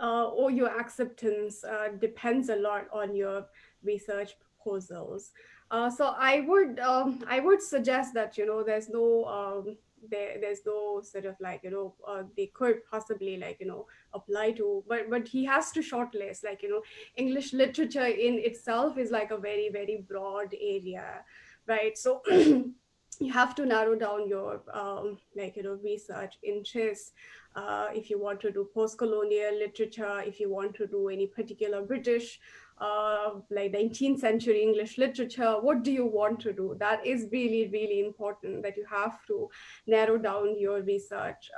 or your acceptance depends a lot on your research proposals. So I would suggest that there's no sort of like they could possibly like apply to, but he has to shortlist, like English literature in itself is like a very broad area, right? So you have to narrow down your like research interests. if you want to do post-colonial literature, if you want to do any particular British, like 19th century English literature, what do you want to do? That is really, really important, that you have to narrow down your research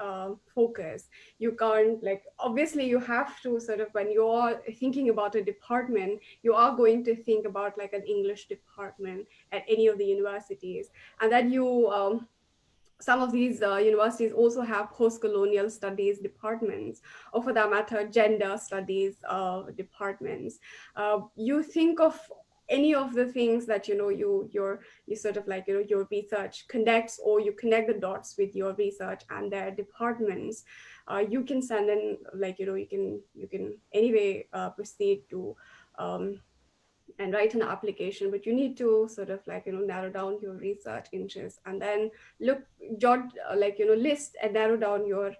focus. You can't, like, obviously you have to sort of, when you're thinking about a department, you are going to think about like an English department at any of the universities. And then you, some of these universities also have post-colonial studies departments, or for that matter, gender studies departments. You think of any of the things that you sort of like your research connects, or you connect the dots with your research and their departments. You can send in, like you can anyway proceed to and write an application, but you need to sort of like narrow down your research interests, and then look, jot list and narrow down your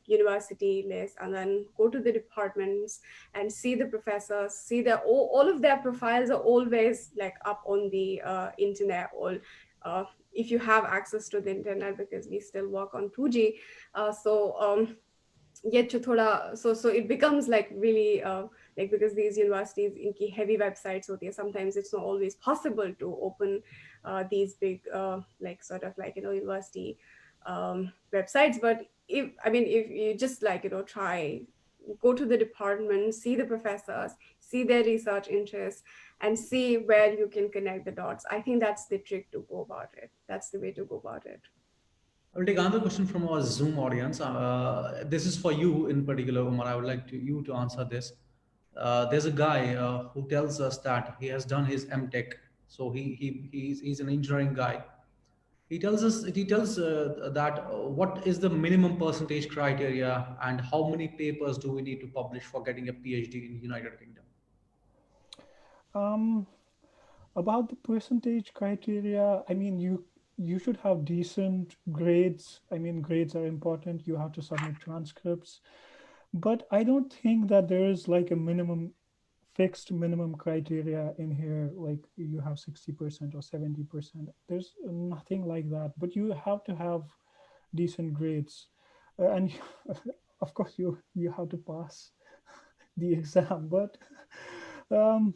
university list, and then go to the departments and see the professors, see that all of their profiles are always like up on the internet, or if you have access to the internet, because we still work on 2G. Yet to thoda, so it becomes like really like, because these universities inki heavy websites hote hai, sometimes it's not always possible to open these big like sort of like university websites. But if you just like try, go to the department, see the professors, see their research interests, and see where you can connect the dots. I think that's the trick to go about it. That's the way to go about it. I will take another question from our Zoom audience. This is for you in particular, Umar. I would like you to answer this. There's a guy who tells us that he has done his MTech. So he's an engineering guy. He tells that what is the minimum percentage criteria and how many papers do we need to publish for getting a PhD in the United Kingdom? Um, about the percentage criteria, I mean, you should have decent grades. I mean, grades are important. You have to submit transcripts, but I don't think that there is like a fixed minimum criteria in here, like you have 60% or 70%. There's nothing like that, but you have to have decent grades. And of course you have to pass the exam, but um,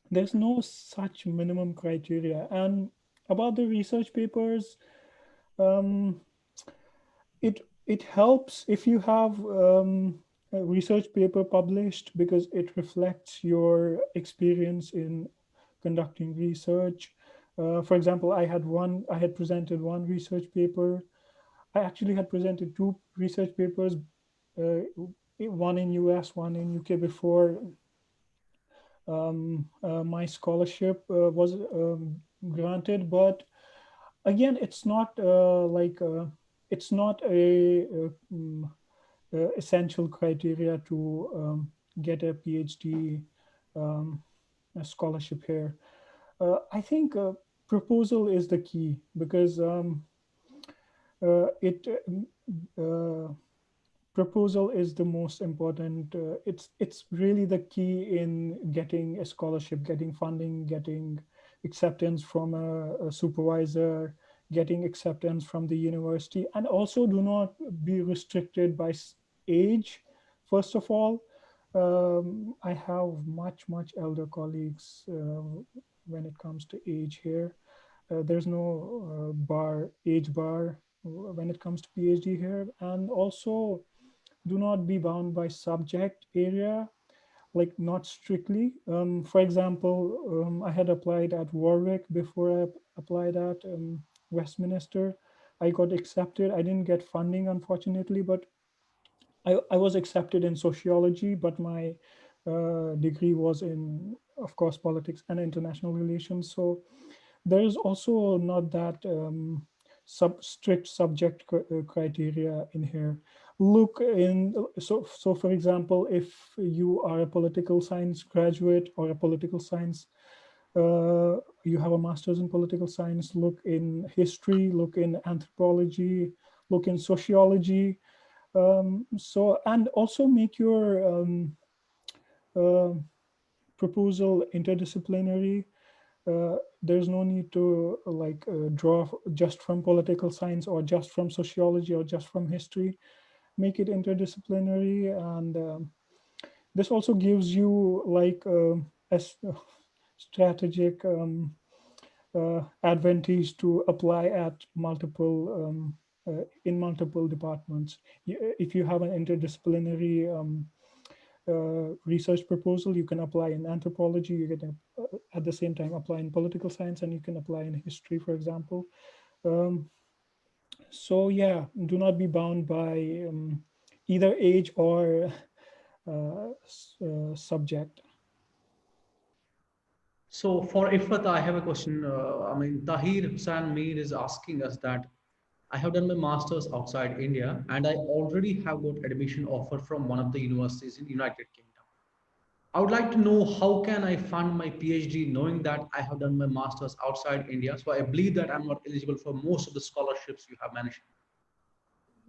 there's no such minimum criteria. And about the research papers, um, it helps if you have a research paper published, because it reflects your experience in conducting research. For example, I had presented one research paper. I actually had presented two research papers, uh, one in US, one in UK, before my scholarship was granted. But again, it's not it's not essential criteria to get a PhD a scholarship here. I think proposal is the key, because it proposal is the most important. It's really the key in getting a scholarship, getting funding, getting acceptance from a supervisor, getting acceptance from the university. And also, do not be restricted by age. First of all, I have much elder colleagues when it comes to age here. There's no age bar when it comes to PhD here. And also, do not be bound by subject area, like not strictly. For example, I had applied at Warwick before I applied at Westminster. I got accepted. I didn't get funding, unfortunately, but I was accepted in sociology, but my degree was in, of course, politics and international relations. So there is also not that strict subject criteria in here. Look in, so for example, if you are a political science graduate or a political science, you have a master's in political science, look in history, look in anthropology, look in sociology. And also make your uh, proposal interdisciplinary. There's no need to draw just from political science or just from sociology or just from history. make it interdisciplinary, and this also gives you like strategic advantage to apply at multiple in multiple departments. If you have an interdisciplinary research proposal, you can apply in anthropology, you can at the same time apply in political science, and you can apply in history, for example. So yeah, do not be bound by either age or subject. So for Iffat, I have a question. Tahir Hussain Mir is asking us that I have done my master's outside India and I already have got admission offer from one of the universities in United Kingdom. I would like to know how can I fund my PhD knowing that I have done my master's outside India. So I believe that I'm not eligible for most of the scholarships you have mentioned.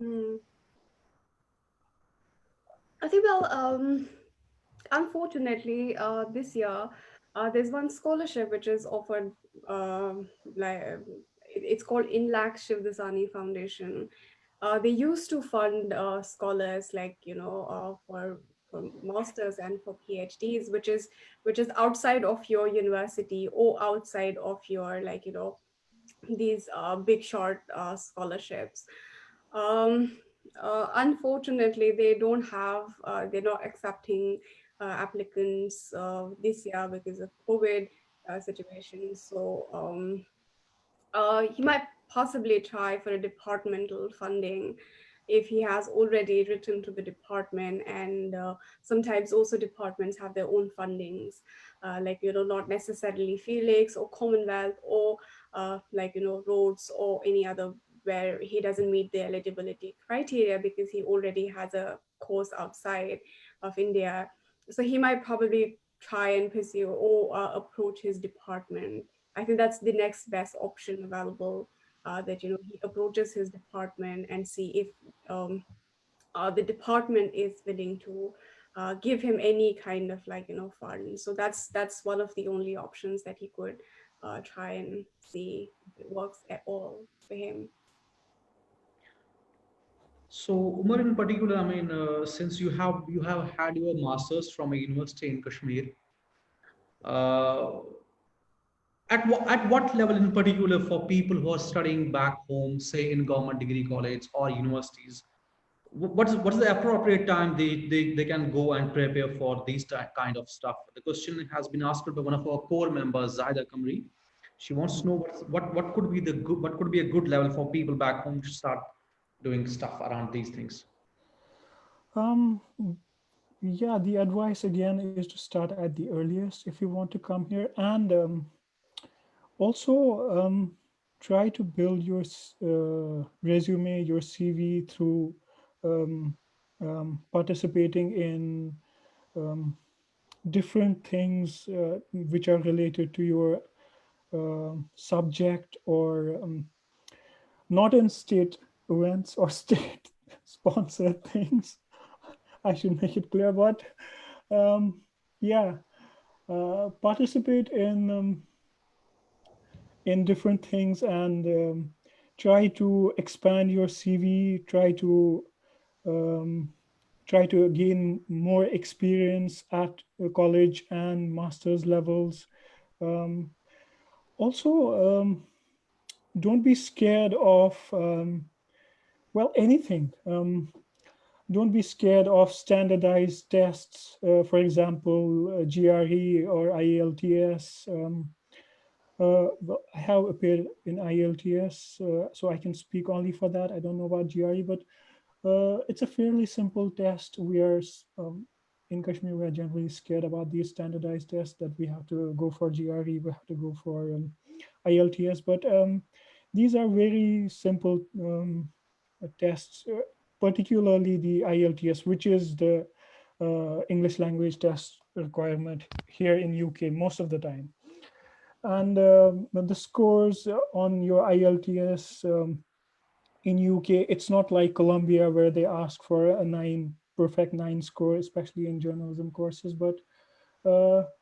Hmm. I think, well, unfortunately, this year, there's one scholarship which is offered, like it's called Inlak Shivdasani Foundation. They used to fund scholars like for masters and for PhDs, which is outside of your university or outside of your these big short scholarships. Um, Unfortunately, they don't have, they're not accepting applicants this year because of COVID situation. So he might possibly try for a departmental funding if he has already written to the department, and sometimes also departments have their own fundings, not necessarily Felix or Commonwealth or Rhodes or any other, where he doesn't meet the eligibility criteria because he already has a course outside of India. So he might probably try and pursue or approach his department. I think that's the next best option available. That he approaches his department and see if the department is willing to give him any kind of fund. So that's one of the only options that he could try and see if it works at all for him. So Umar, in particular, since you have had your masters from a university in Kashmir, uh, at what level in particular for people who are studying back home, say in government degree college or universities, what's the appropriate time they can go and prepare for these kind of stuff? The question has been asked by one of our core members, Zaida Kamri. She wants to know what could be what could be a good level for people back home to start doing stuff around these things. Um, yeah, the advice again is to start at the earliest if you want to come here, and also try to build your resume, your CV through um, participating in um, different things which are related to your subject, or not in state events or state sponsored things. I should make it clear, but um, yeah, participate in different things, and try to expand your CV. Um, Try to gain more experience at college and master's levels. Um, Also, don't be scared of anything. Don't be scared of standardized tests. For example, GRE or IELTS. Well, I have appeared in IELTS, so I can speak only for that. I don't know about GRE, but it's a fairly simple test. We are in Kashmir, we are generally scared about these standardized tests that we have to go for GRE, we have to go for IELTS, but these are very simple tests, particularly the IELTS, which is the English language test requirement here in UK most of the time. And the scores on your IELTS in UK, it's not like Colombia where they ask for a perfect nine score, especially in journalism courses. But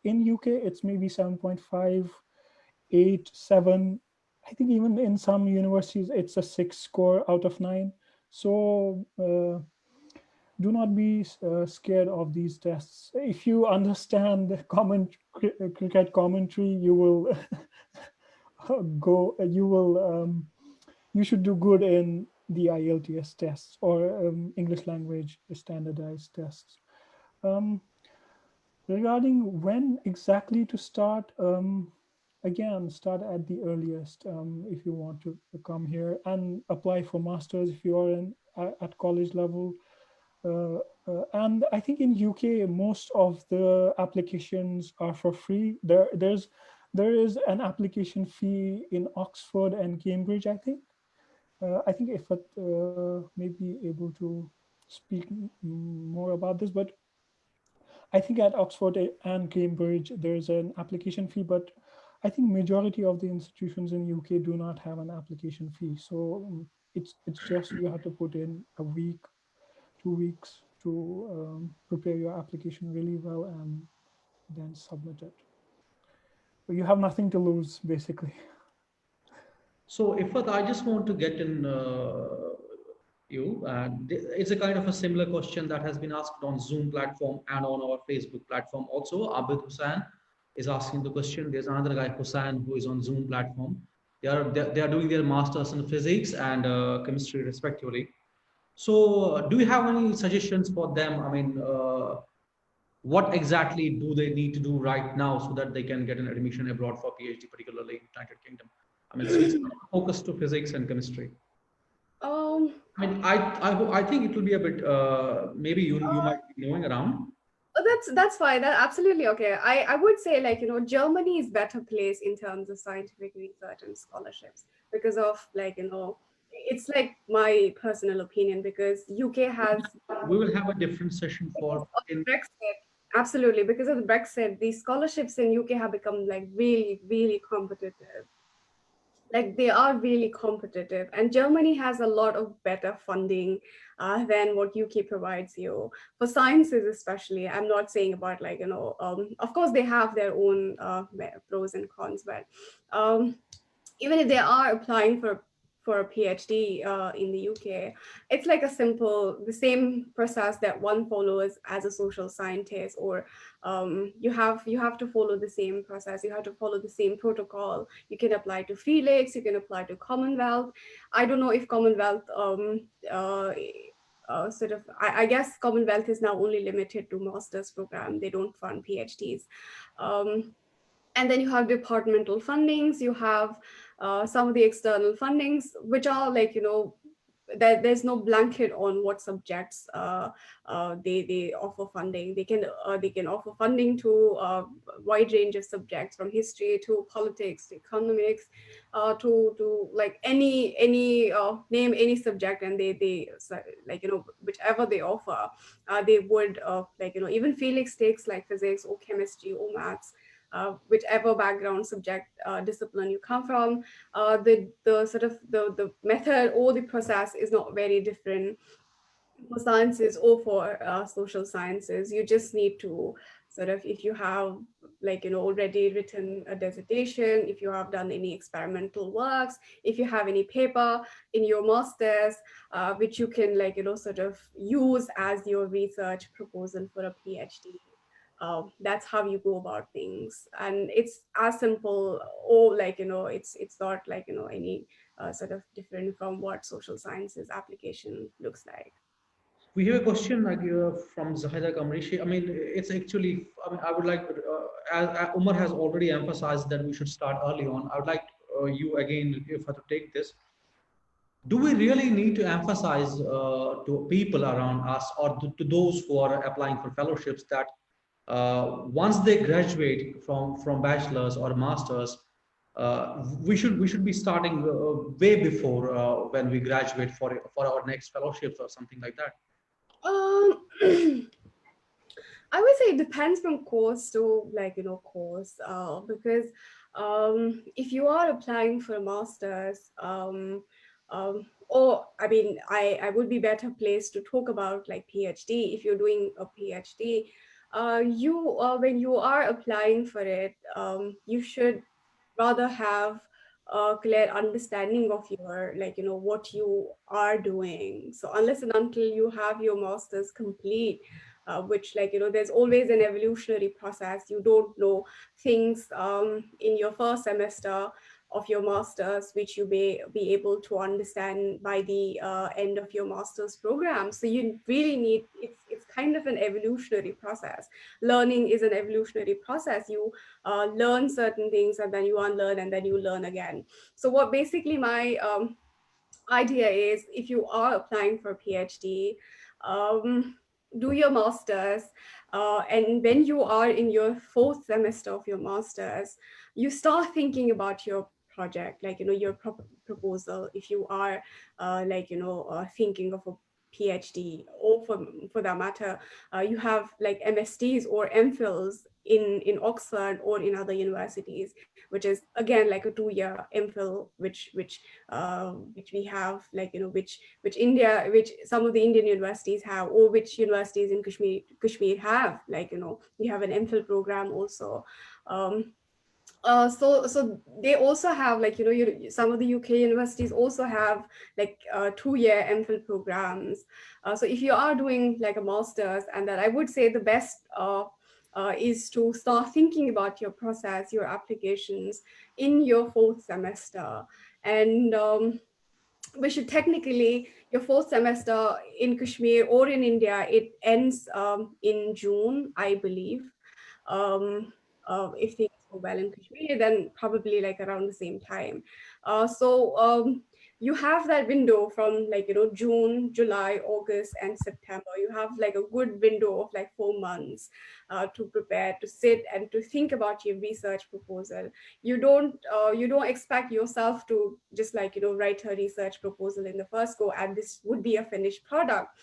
in UK, it's maybe 7.5, 8, 7. I think even in some universities, it's a 6 score out of 9. So do not be scared of these tests. If you understand the cricket commentary, you will you should do good in the IELTS tests or English language standardized tests. Um, Regarding when exactly to start, again, start at the earliest if you want to come here and apply for masters if you are at college level. And I think in UK most of the applications are for free. There is an application fee in Oxford and Cambridge, I think. I think Iffat may be able to speak more about this, but I think at Oxford and Cambridge there's an application fee, but I think majority of the institutions in UK do not have an application fee. So it's just you have to put in a week, 2 weeks to prepare your application really well and then submit it. You have nothing to lose, basically. So, Ifat, I just want to get in it's a kind of a similar question that has been asked on Zoom platform and on our Facebook platform. Also, Abid Hussain is asking the question. There's another guy, Hussain, who is on Zoom platform. They are doing their masters in physics and chemistry, respectively. So, do you have any suggestions for them? I mean, what exactly do they need to do right now so that they can get an admission abroad for PhD, particularly in United Kingdom? I mean, switch focus to physics and chemistry. Um, I mean, I think it will be a bit. Maybe you might be knowing around. that's fine. That absolutely okay. I would say, like, Germany is better placed in terms of scientific research and scholarships because of, like, it's like my personal opinion, because UK has, We will have a different session because for of in. Brexit. Absolutely, because of the Brexit, the scholarships in UK have become like really, really competitive. Like, they are really competitive, and Germany has a lot of better funding than what UK provides you for sciences, especially. I'm not saying about, like, of course they have their own pros and cons, but um, even if they are applying for a PhD in the UK, it's like the same process that one follows as a social scientist, or you have to follow the same process. You have to follow the same protocol. You can apply to Felix. You can apply to Commonwealth. I don't know if Commonwealth sort of. I guess Commonwealth is now only limited to master's program. They don't fund PhDs. Um, and then you have departmental fundings. You have some of the external fundings, which are, like, there's no blanket on what subjects they offer funding. They can offer funding to a wide range of subjects, from history to politics to economics, to like any name any subject, and they like, whichever they offer, they would like, even Felix takes like physics or chemistry or maths, whichever background, subject, discipline you come from. The sort of the method or the process is not very different for sciences or for social sciences. You just need to sort of, if you have, like, already written a dissertation, if you have done any experimental works, if you have any paper in your masters, which you can, like, sort of use as your research proposal for a PhD. That's how you go about things, and it's as simple, or, like, it's not, like, any sort of different from what social sciences application looks like. We have a question like from Zahida Kamrishi. I mean, it's actually. I mean, I would like. As Umar has already emphasized that we should start early on. I would like you again, if I to take this. Do we really need to emphasize to people around us or to those who are applying for fellowships that once they graduate from bachelor's or masters, we should be starting way before when we graduate for our next fellowships or something like that? um I would say it depends from course to, like, course, because if you are applying for a master's, or I mean, I would be better placed to talk about, like, PhD. If you're doing a PhD, you when you are applying for it, you should rather have a clear understanding of your, like, what you are doing. So unless and until you have your master's complete, which, like, there's always an evolutionary process. You don't know things in your first semester of your master's, which you may be able to understand by the end of your master's program. So you really need, it's kind of an evolutionary process. Learning is an evolutionary process. You learn certain things, and then you unlearn, and then you learn again. So what basically my idea is, if you are applying for a PhD, do your master's, and when you are in your fourth semester of your master's, you start thinking about your project, like, your proposal. If you are thinking of a PhD, or for that matter, you have like MSTs or MPhils in Oxford or in other universities, which is again like a 2-year MPhil, which we have, like, which some of the Indian universities have, or which universities in Kashmir have, like, we have an MPhil program also. So they also have, like, some of the UK universities also have like 2-year MPhil programs. So if you are doing like a master's, and that, I would say the best is to start thinking about your process, your applications in your fourth semester. And we should technically, your fourth semester in Kashmir or in India, it ends in June, I believe. Um, if things go well in Kashmir, then probably like around the same time. So you have that window from, like, June, July, August, and September. You have like a good window of like 4 months to prepare, to sit and to think about your research proposal. You don't expect yourself to just, like, write a research proposal in the first go, and this would be a finished product.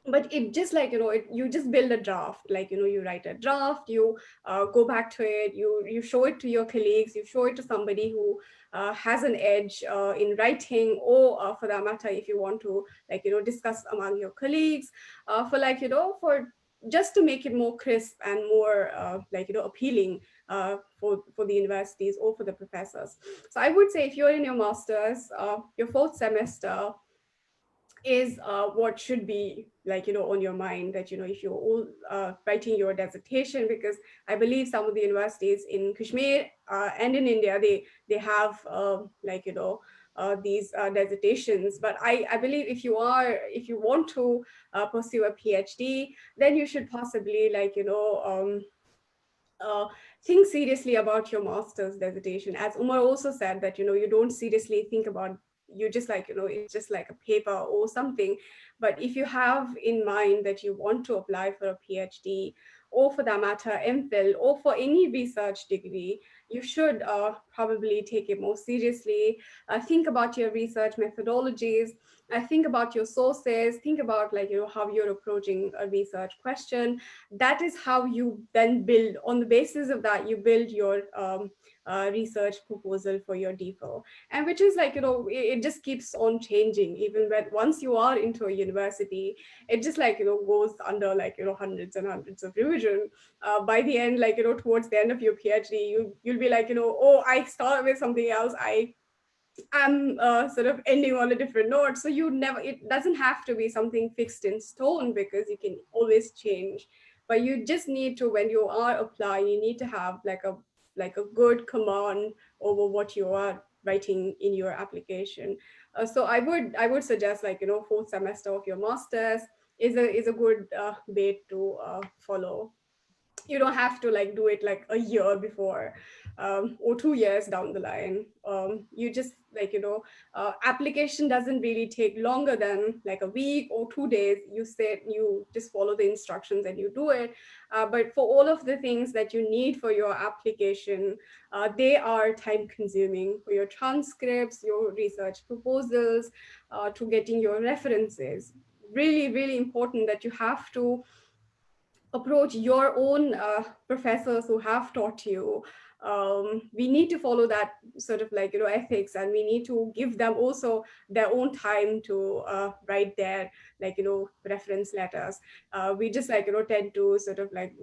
But it just, like, you just build a draft, like, you write a draft, you go back to it, you show it to your colleagues, you show it to somebody who has an edge in writing, or for that matter, if you want to, like, discuss among your colleagues, for, like, for just to make it more crisp and more like, appealing for the universities or for the professors. So I would say, if you're in your master's, your fourth semester is what should be, like, on your mind, that, if you're all writing your dissertation, because I believe some of the universities in Kashmir and in India, they have like, these dissertations. But I believe, if you want to pursue a PhD, then you should possibly, like, uh, think seriously about your master's dissertation. As Umar also said, that, you don't seriously think about, you just, like, it's just like a paper or something. But if you have in mind that you want to apply for a PhD, or for that matter MPhil, or for any research degree, you should probably take it more seriously. Think about your research methodologies. Think about your sources. Think about, like, how you're approaching a research question. That is how you then build, on the basis of that, you build your research proposal for your DPhil. And which is, like, it just keeps on changing. Even when, once you are into a university, it just, like, goes under, like, hundreds and hundreds of revision. By the end, like, towards the end of your PhD, you'll be like, oh, I started with something else, I'm sort of ending on a different note. So it doesn't have to be something fixed in stone, because you can always change. But you just need to, when you are applying, you need to have like a good command over what you are writing in your application. So I would suggest, like, fourth semester of your masters is a good bait to follow. You don't have to, like, do it like a year before, or 2 years down the line. You just, like, application doesn't really take longer than like a week or 2 days. You just follow the instructions and you do it. But for all of the things that you need for your application, they are time consuming. For your transcripts, your research proposals, to getting your references, really, really important that you have to approach your own professors who have taught you, we need to follow that sort of like, ethics, and we need to give them also their own time to write their, like, reference letters. We just like, tend to sort of like,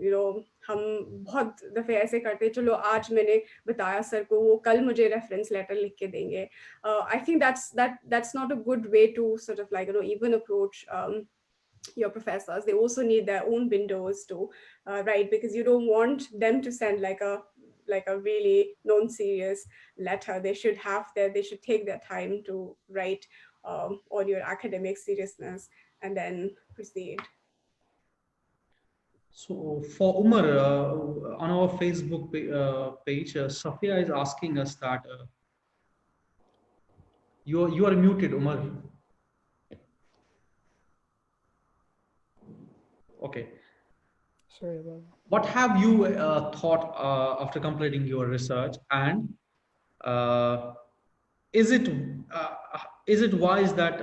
हम बहुत दफे ऐसे करते हैं, चलो आज मैंने बताया सर को, वो कल मुझे रेफरेंस लेटर लिख के देंगे. I think that's not a good way to sort of like, even approach your professors. They also need their own windows to write, because you don't want them to send like a really non-serious letter. They should take their time to write on your academic seriousness and then proceed. So for Umar, on our Facebook page, Safia is asking us that you are muted, Umar. Okay. Sorry about that. What have you thought after completing your research, and uh, is it wise that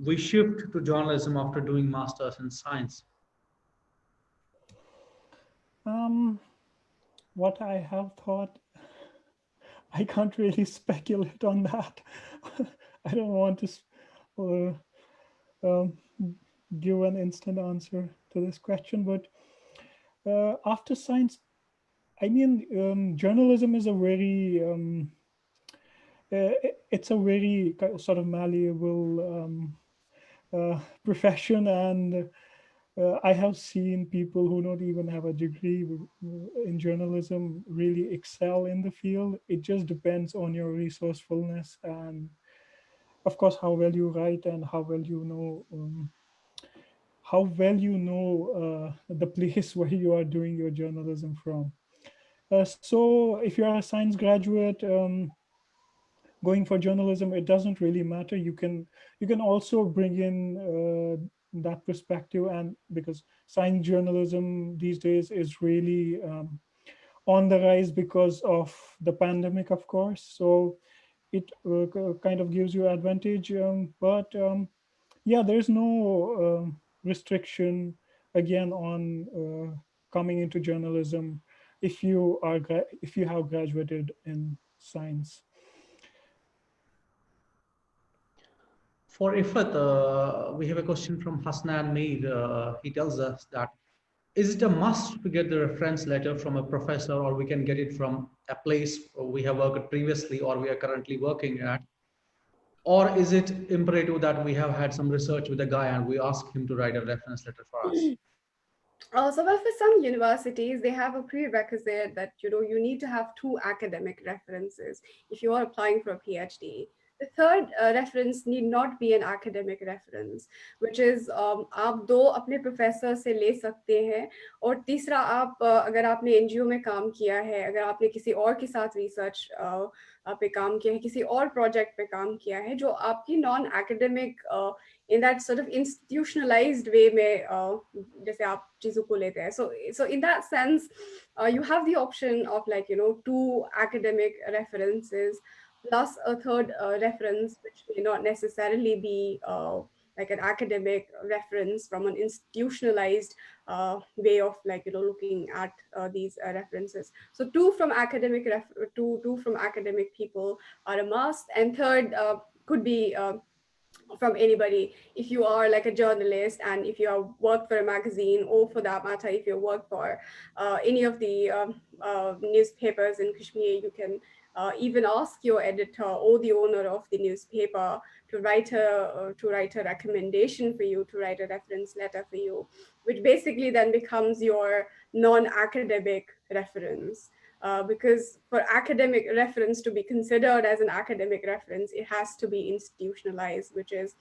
we shift to journalism after doing masters in science? What I have thought, I can't really speculate on that. I don't want to give an instant answer to this question, but after science, I mean, journalism is a very it's a very sort of malleable profession, and I have seen people who don't even have a degree in journalism really excel in the field. It just depends on your resourcefulness and, of course, how well you write and how well you know the place where you are doing your journalism from. So if you are a science graduate, going for journalism, it doesn't really matter. You can also bring in that perspective, and because science journalism these days is really on the rise because of the pandemic, of course. So it kind of gives you advantage, but yeah, there's no restriction again on coming into journalism if you have graduated in science. For Iffat, we have a question from Hasnan Mir. He tells us that, is it a must to get the reference letter from a professor, or we can get it from a place we have worked previously or we are currently working at? Or is it imperative that we have had some research with a guy and we ask him to write a reference letter for us? So, well, for some universities, they have a prerequisite that you need to have 2 academic references if you are applying for a PhD. The third reference need not be an academic reference, which is आप दो अपने professor से ले सकते हैं, और तीसरा आप अगर आपने एनजीओ में काम किया है, अगर आपने किसी और के साथ रिसर्च पे काम किया है, किसी और प्रोजेक्ट पे काम किया है जो आपकी non academic in that sort of institutionalized way में जैसे आप चीज़ों को लेते हैं. So in that sense, you have the option of like 2 academic references plus a third reference, which may not necessarily be like an academic reference from an institutionalized way of like looking at these references. So 2 from academic two from academic people are a must, and third could be from anybody. If you are like a journalist, and if you have worked for a magazine, or for that matter, if you work for any of the newspapers in Kashmir, you can even ask your editor or the owner of the newspaper to write a recommendation for you, to write a reference letter for you, which basically then becomes your non-academic reference. Because for academic reference to be considered as an academic reference, it has to be institutionalized, which is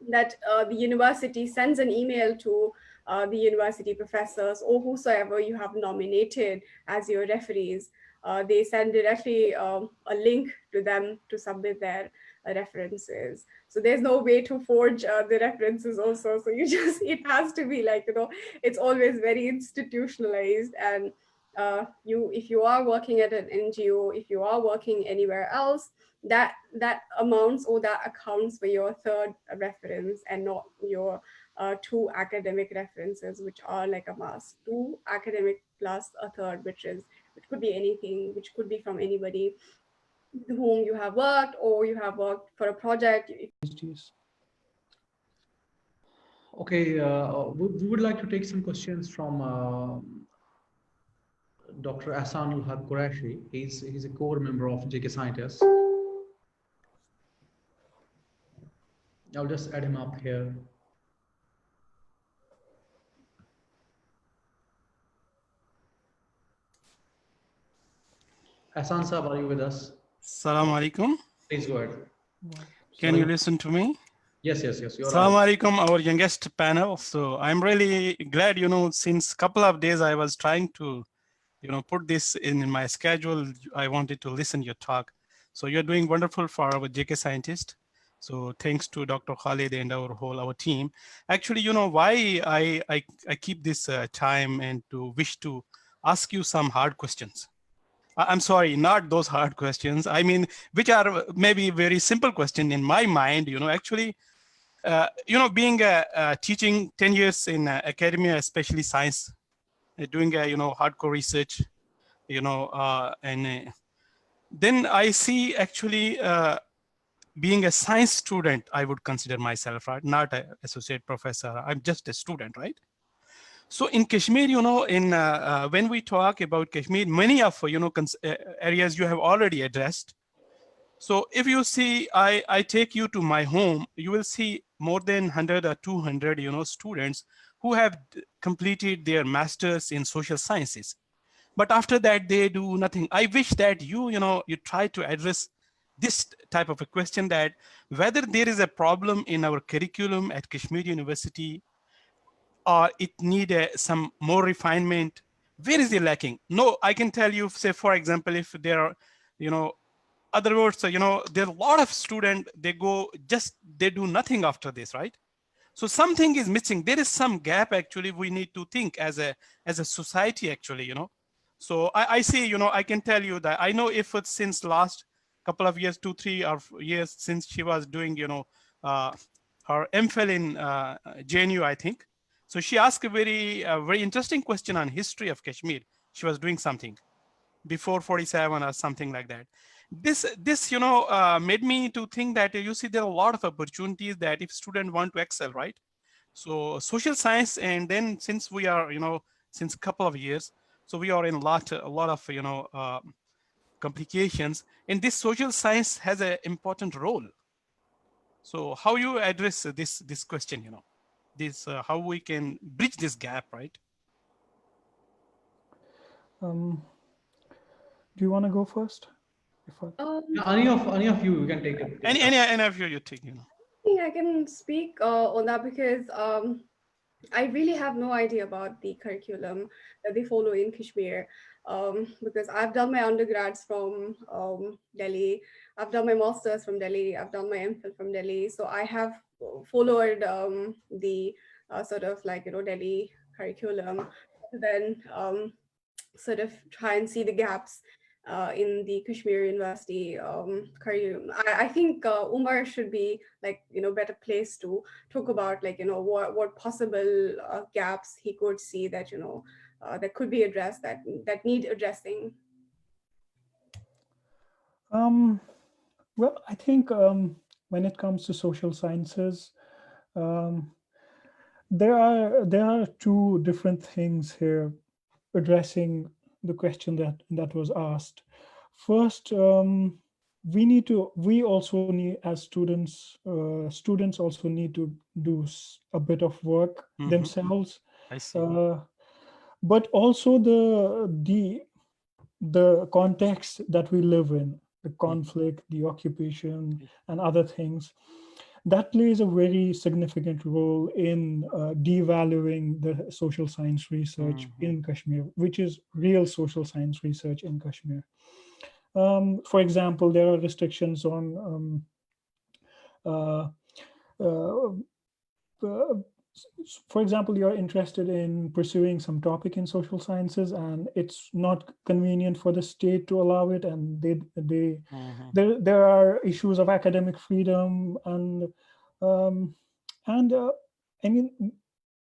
that the university sends an email to the university professors or whosoever you have nominated as your referees. They send directly a link to them to submit their references. So there's no way to forge the references also. So it has to be like, it's always very institutionalized. And if you are working at an NGO, if you are working anywhere else, that amounts or that accounts for your third reference, and not your 2 academic references, which are like a must. 2 academic plus a third, which is It could be anything, which could be from anybody with whom you have worked, or you have worked for a project. Okay, we would like to take some questions from Dr. Ahsanul Haq Qureshi. He's a core member of JK Scientists. I'll just add him up here. Ahsan Sahab, are you with us? Assalamu alaikum. Please go ahead. Can you listen to me? Yes. You're Assalamu alaikum, our youngest panel. So I'm really glad, since a couple of days I was trying to, put this in my schedule. I wanted to listen your talk. So you're doing wonderful for our JK scientist. So thanks to Dr. Khalid and our team. Actually, why I keep this time and to wish to ask you some hard questions. I'm sorry, not those hard questions. I mean, which are maybe very simple question in my mind, actually, being teaching 10 years in academia, especially science, doing hardcore research, and then I see actually being a science student, I would consider myself, right? Not an associate professor. I'm just a student, right? So in Kashmir, when we talk about Kashmir, many of areas you have already addressed. So if you see, I take you to my home, you will see more than 100 or 200, students who have completed their masters in social sciences. But after that, they do nothing. I wish that you try to address this type of a question, that whether there is a problem in our curriculum at Kashmir University, or it need some more refinement. Where is it lacking? No, I can tell you, say, for example, if there are, other words, there are a lot of students, they do nothing after this, right? So something is missing. There is some gap, actually, we need to think as a society, actually, So I see, I can tell you that I know if it's since last couple of years, 2-3 or years since she was doing, her MPhil in JNU, I think. So she asked a very interesting question on history of Kashmir. She was doing something before 47 or something like that. This made me to think that you see there are a lot of opportunities that if students want to excel, right? So social science, and then since we are since a couple of years, so we are in a lot of complications, and this social science has an important role. So how you address this question, how we can bridge this gap, right? Do you want to go first? Any of you can take it. Any of you take, I think I can speak on that, because I really have no idea about the curriculum that they follow in Kashmir, because I've done my undergrads from Delhi, I've done my masters from Delhi, I've done my MPhil from Delhi, so I have followed the sort of Delhi curriculum, then sort of try and see the gaps in the Kashmir University curriculum. I think Umar should be better placed to talk about what possible gaps he could see that that could be addressed, that need addressing. Well, I think when it comes to social sciences, there are two different things here addressing the question that was asked. First, we also need, as students, students also need to do a bit of work themselves. I see. But also the context that we live in, the conflict, the occupation, and other things, that plays a very significant role in devaluing the social science research in Kashmir, which is real social science research in Kashmir. For example, there are restrictions on for example, you're interested in pursuing some topic in social sciences, and it's not convenient for the state to allow it, and there are issues of academic freedom, and I mean,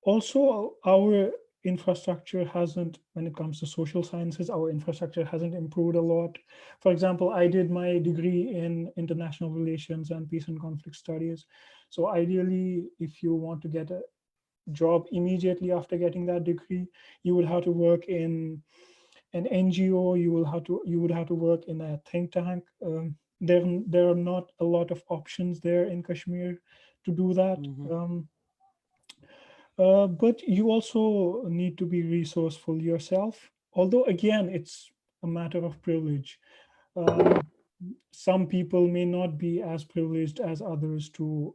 also our infrastructure hasn't, when it comes to social sciences, our infrastructure hasn't improved a lot. For example, I did my degree in international relations and peace and conflict studies. So ideally, if you want to get a job immediately after getting that degree, you would have to work in an NGO, you would have to work in a think tank. There are not a lot of options there in Kashmir to do that. But you also need to be resourceful yourself. Although again, it's a matter of privilege. Some people may not be as privileged as others to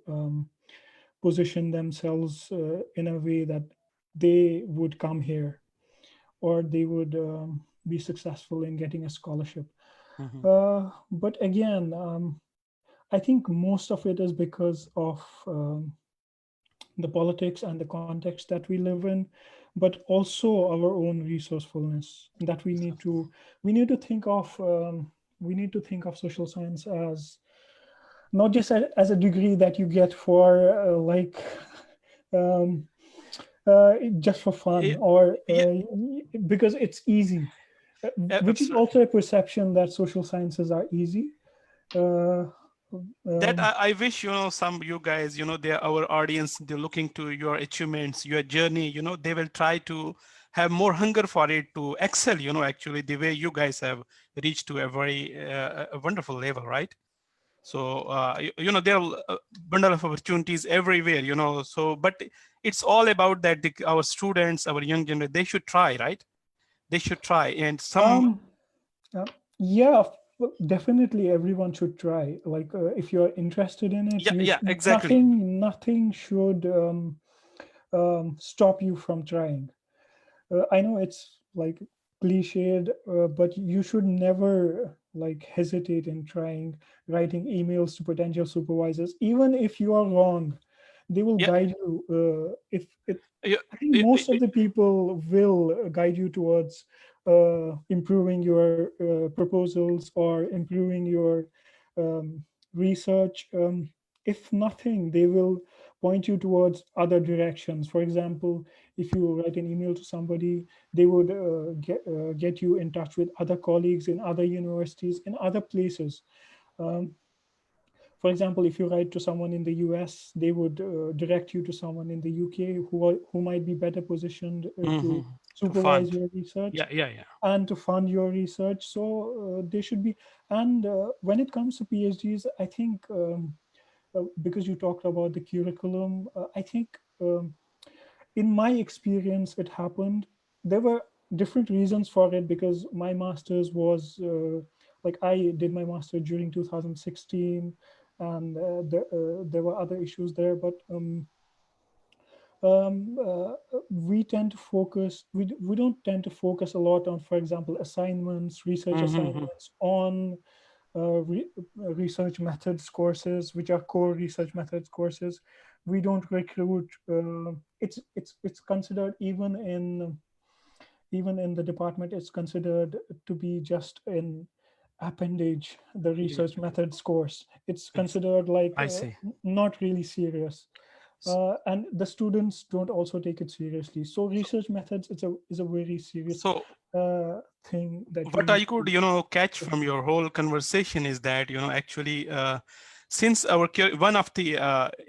position themselves in a way that they would come here, or they would be successful in getting a scholarship. But again, I think most of it is because of the politics and the context that we live in, but also our own resourcefulness that we need to think of. We need to think of social science as not just as a degree that you get for just for fun, or because it's easy, which is also a perception that social sciences are easy. That I wish, some you guys, they're our audience, they're looking to your achievements, your journey, they will try to have more hunger for it to excel, actually the way you guys have reached to a very a wonderful level, right? So, there are a bundle of opportunities everywhere, so, but it's all about that our students, our young generation, they should try, right? They should try. And some... yeah, well, definitely everyone should try. Like if you're interested in it, exactly. Nothing should stop you from trying. I know it's like cliched, but you should never like hesitate in writing emails to potential supervisors. Even if you are wrong, they will guide you. I think most of the people will guide you towards improving your proposals or improving your research. If nothing, they will point you towards other directions. For example, if you write an email to somebody, they would get you in touch with other colleagues in other universities, in other places. For example, if you write to someone in the US, they would direct you to someone in the UK who might be better positioned to supervise your research and to fund your research. So they should be. And when it comes to PhDs, I think because you talked about the curriculum, I think in my experience, it happened. There were different reasons for it, because my master's was like I did my master during 2016, and there were other issues there. But we tend to focus. We don't tend to focus a lot on, for example, assignments, research assignments on research methods courses, which are core research methods courses. We don't recruit. It's considered, even in the department, it's considered to be just an appendage, the research methods course. It's considered like not really serious. And the students don't also take it seriously. So research methods is a very serious thing. That what I could catch from your whole conversation is that actually since our one of the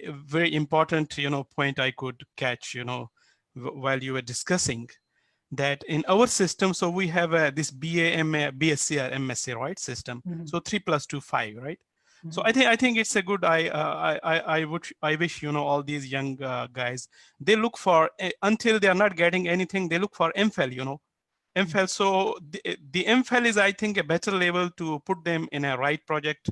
very important point I could catch while you were discussing that in our system, so we have this BA, MA, BSc or MSc, right, system. So 3 + 2 5, right? So I think it's a good. I wish all these young guys, they look for until they are not getting anything, they look for MPhil. MPhil. So the MPhil is, I think, a better level to put them in a right project,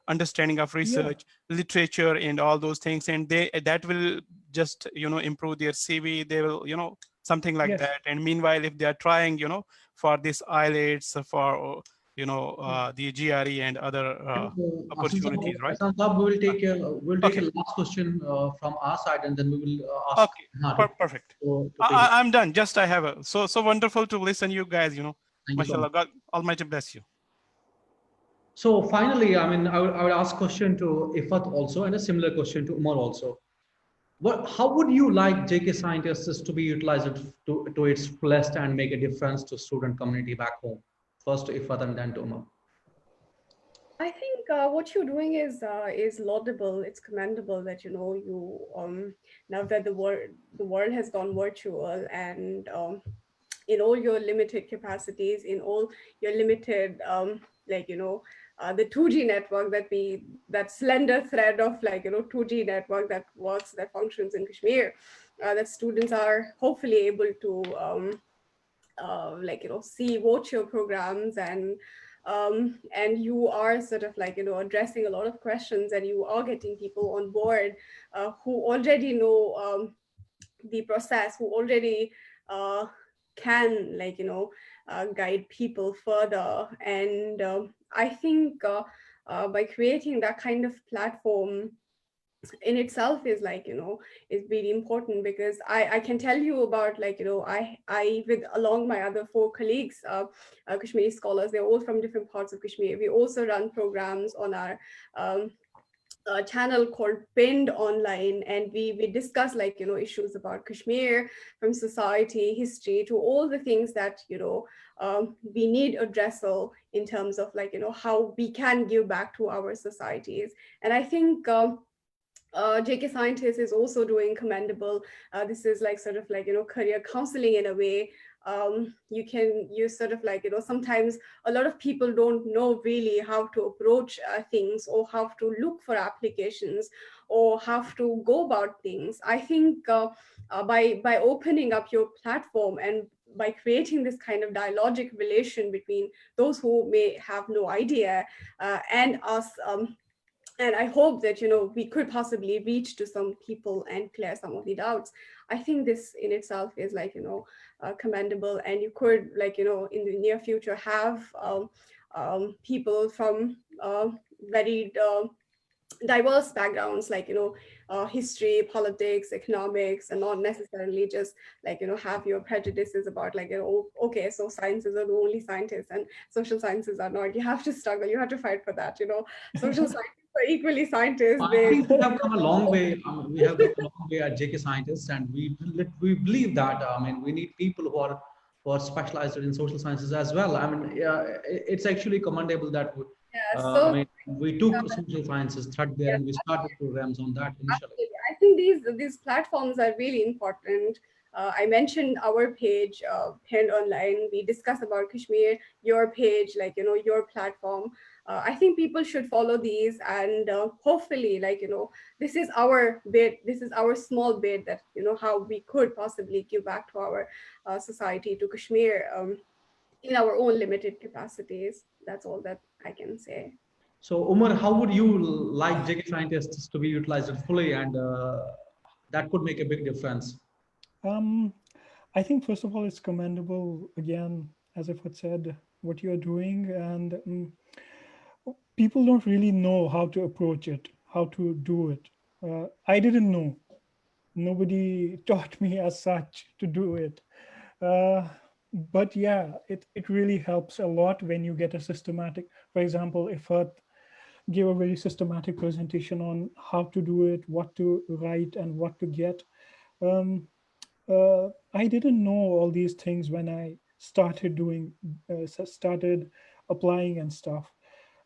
understanding of research, literature, and all those things, and that will just improve their CV. They will something like that. And meanwhile, if they are trying for this IELTS, for the GRE and other opportunities, right? We'll take a last question from our side, and then we will ask. Okay, perfect. I'm done. Just I have so wonderful to listen you guys. Mashallah, God Almighty bless you. So finally, I mean, I would ask question to Iffat also, and a similar question to Umar also. How would you like JK Scientists to be utilized to its fullest and make a difference to student community back home? First to Iffat and then to Umar. I think what you're doing is laudable. It's commendable that you now that the world has gone virtual, and in all your limited capacities, in all your limited the 2G network that slender thread of 2G network that works, that functions in Kashmir, that students are hopefully able to watch your programs, and you are sort of addressing a lot of questions, and you are getting people on board who already know the process, who already uh, can guide people further. And I think by creating that kind of platform in itself is is really important, because I can tell you about I with along my other 4 colleagues, Kashmiri scholars, they're all from different parts of Kashmir. We also run programs on our channel called Pinned Online, and we discuss issues about Kashmir, from society, history, to all the things that we need addressal in terms of how we can give back to our societies. And I think JK Scientist is also doing commendable. This is career counseling in a way. You sort of sometimes a lot of people don't know really how to approach things, or how to look for applications, or how to go about things. I think by opening up your platform, and by creating this kind of dialogic relation between those who may have no idea and us, and I hope that we could possibly reach to some people and clear some of the doubts. I think this in itself is commendable, and you could in the near future have people from very diverse backgrounds, history, politics, economics, and not necessarily just have your prejudices about okay, so sciences are the only scientists and social sciences are not. You have to struggle, you have to fight for that. Social scientists are equally scientists. I think we have come a long way. We have come a long way at JK Scientists, and we believe that we need people who are specialized in social sciences as well. It's actually commendable that we took social sciences thread there, and we started programs on that initially. Absolutely. I think these platforms are really important. I mentioned our page, Pinned Online. We discuss about Kashmir. Your page, your platform. I think people should follow these, and hopefully, this is our bit. This is our small bit that how we could possibly give back to our society, to Kashmir, in our own limited capacities. That's all that I can say. So, Umar, how would you like JK Scientists to be utilized fully, and that could make a big difference? I think first of all, it's commendable, again, as Iffat said, what you're doing, and people don't really know how to approach it, how to do it. I didn't know. Nobody taught me as such to do it. But yeah, it really helps a lot when you get a systematic, for example, Iffat gave a very systematic presentation on how to do it, what to write, and what to get. I didn't know all these things when I started started applying and stuff.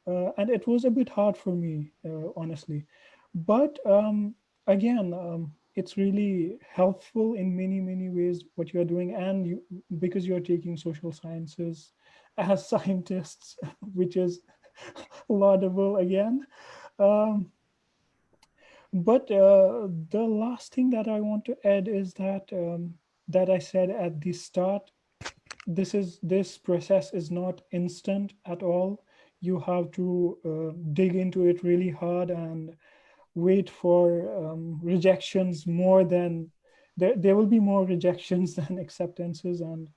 And it was a bit hard for me, honestly. But again, it's really helpful in many ways what you are doing, and because you are taking social sciences as scientists, which is laudable again. But the last thing that I want to add is that that I said at the start, this process is not instant at all. You have to dig into it really hard and wait for rejections more than there will be more rejections than acceptances, and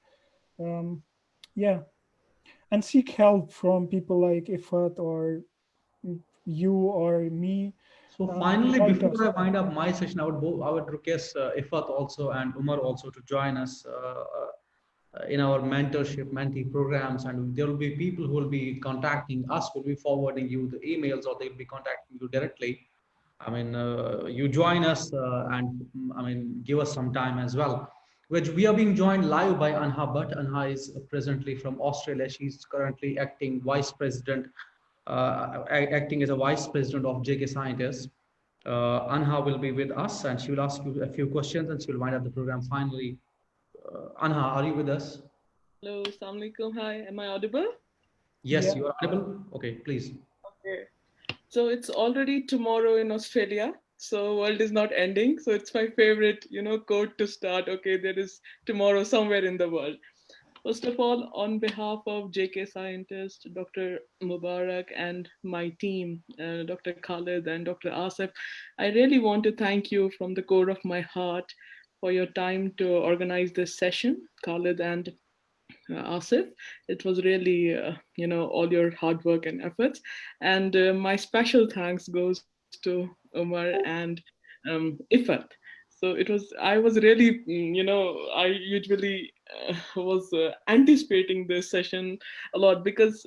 yeah, and seek help from people like Iffat or you or me. So finally, Like before us. I wind up my session, I would request Iffat also and Umar also to join us in our mentorship, mentee programs, and there will be people who will be contacting us, will be forwarding you the emails, or they'll be contacting you directly. I mean, you join us and I mean, give us some time as well. Which we are being joined live by Anha Bhatt. Anha is presently from Australia. She's currently acting vice president, acting as a vice president of JK Scientists. Anha will be with us and she will ask you a few questions and she will wind up the program finally. Anha, are you with us? Hello, Assalamu alaikum. Hi, am I audible? Yes, Yeah. you are audible. Okay, please. Okay. So it's already tomorrow in Australia. So world is not ending. So it's my favorite, quote to start. Okay, there is tomorrow somewhere in the world. First of all, on behalf of JK Scientist, Dr. Mubarak, and my team, Dr. Khalid and Dr. Asif, I really want to thank you from the core of my heart for your time to organize this session, Khalid and Asif. It was really, all your hard work and efforts. And my special thanks goes to Umar and Iffat. So I was really, I usually was anticipating this session a lot because,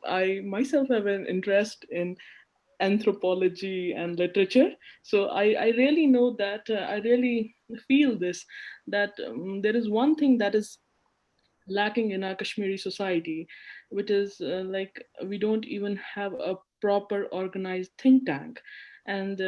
I myself have an interest in anthropology and literature. So I really know that, I really feel this, that there is one thing that is lacking in our Kashmiri society, which is like we don't even have a proper organized think tank. And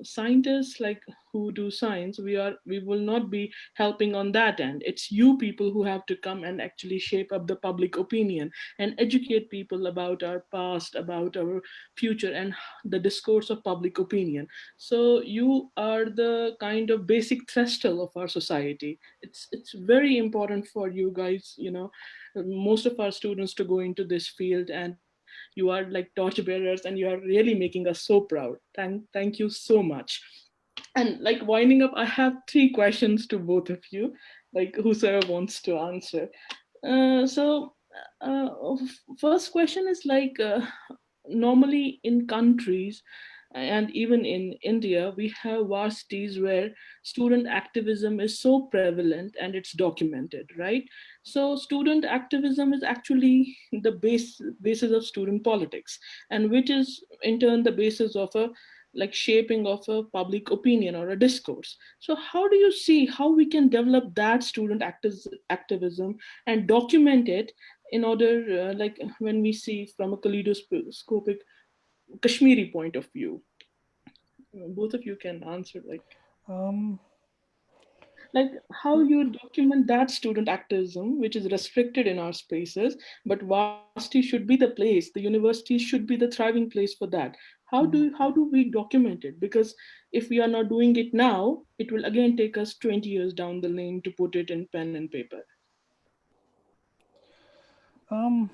scientists like who do science, we will not be helping on that end. It's you people who have to come and actually shape up the public opinion and educate people about our past, about our future, and the discourse of public opinion. So you are the kind of basic threshold of our society. It's very important for you guys, most of our students to go into this field, and you are like torchbearers and you are really making us so proud. Thank you so much. And like winding up, I have three questions to both of you, like whosoever wants to answer. So uh, first question is like, normally in countries and even in India, we have varsities where student activism is so prevalent and it's documented, right? So student activism is actually the basis of student politics, and which is in turn the basis of a like shaping of a public opinion or a discourse. So how do you see how we can develop that student activism and document it in order, like when we see from a kaleidoscopic Kashmiri point of view? Both of you can answer, Um, like how you document that student activism, which is restricted in our spaces, but varsity should be the place, the university should be the thriving place for that. How do we document it? Because if we are not doing it now, it will again take us 20 years down the lane to put it in pen and paper. um,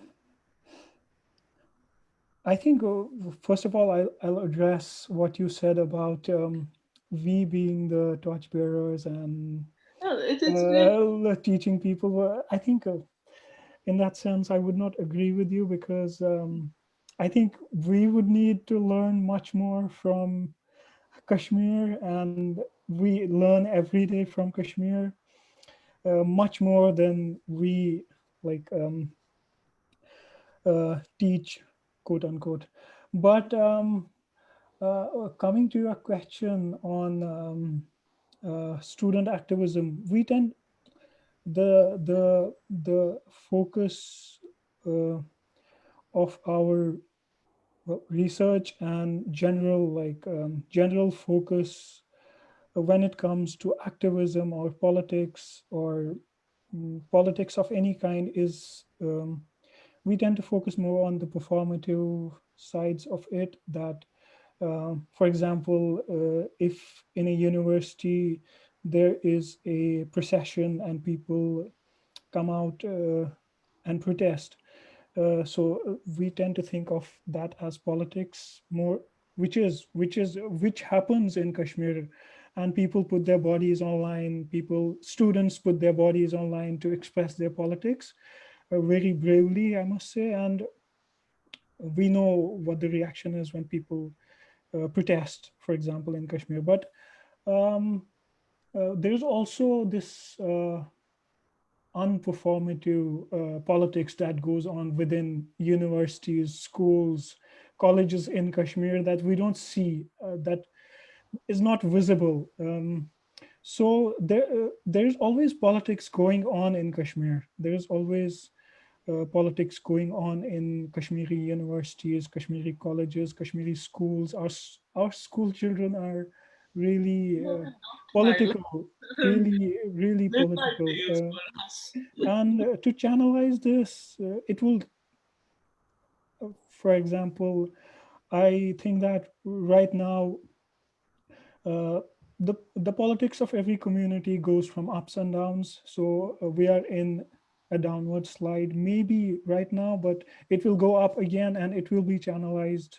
I think, first of all, I'll address what you said about we being the torchbearers and Yeah, it's really, teaching people. I think in that sense, I would not agree with you because I think we would need to learn much more from Kashmir, and we learn every day from Kashmir much more than we like teach, quote unquote. But coming to your question on student activism, we tend the focus uh, of our research and general focus when it comes to activism or politics or politics of any kind is we tend to focus more on the performative sides of it. That for example, if in a university there is a procession and people come out and protest, so we tend to think of that as politics more, which happens in Kashmir, and people put their bodies online. Students put their bodies online to express their politics very bravely, I must say, and we know what the reaction is when people protest, for example, in Kashmir. But um, there's also this unperformative politics that goes on within universities, schools, colleges in Kashmir that we don't see, that is not visible. So there's always politics going on in Kashmir. There's always politics going on in Kashmiri universities, Kashmiri colleges, Kashmiri schools. Our school children are really political, really Midnight political. tales for us. And to channelize this, it will, for example, I think that right now, the politics of every community goes from ups and downs. So we are in a downward slide, maybe right now, but it will go up again and it will be channelized,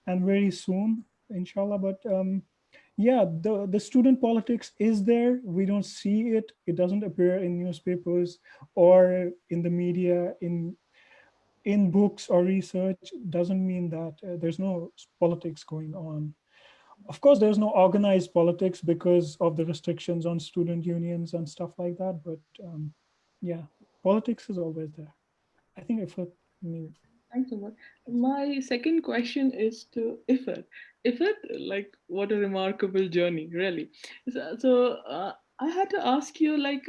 and very soon, inshallah. But yeah, the student politics is there. We don't see it. It doesn't appear in newspapers or in the media, in books or research. Doesn't mean that there's no politics going on. Of course, there's no organized politics because of the restrictions on student unions and stuff like that. But yeah, politics is always there. I think if it, Thanks so much. My second question is to Iffat. Iffat, like, what a remarkable journey, really. So, I had to ask you, like,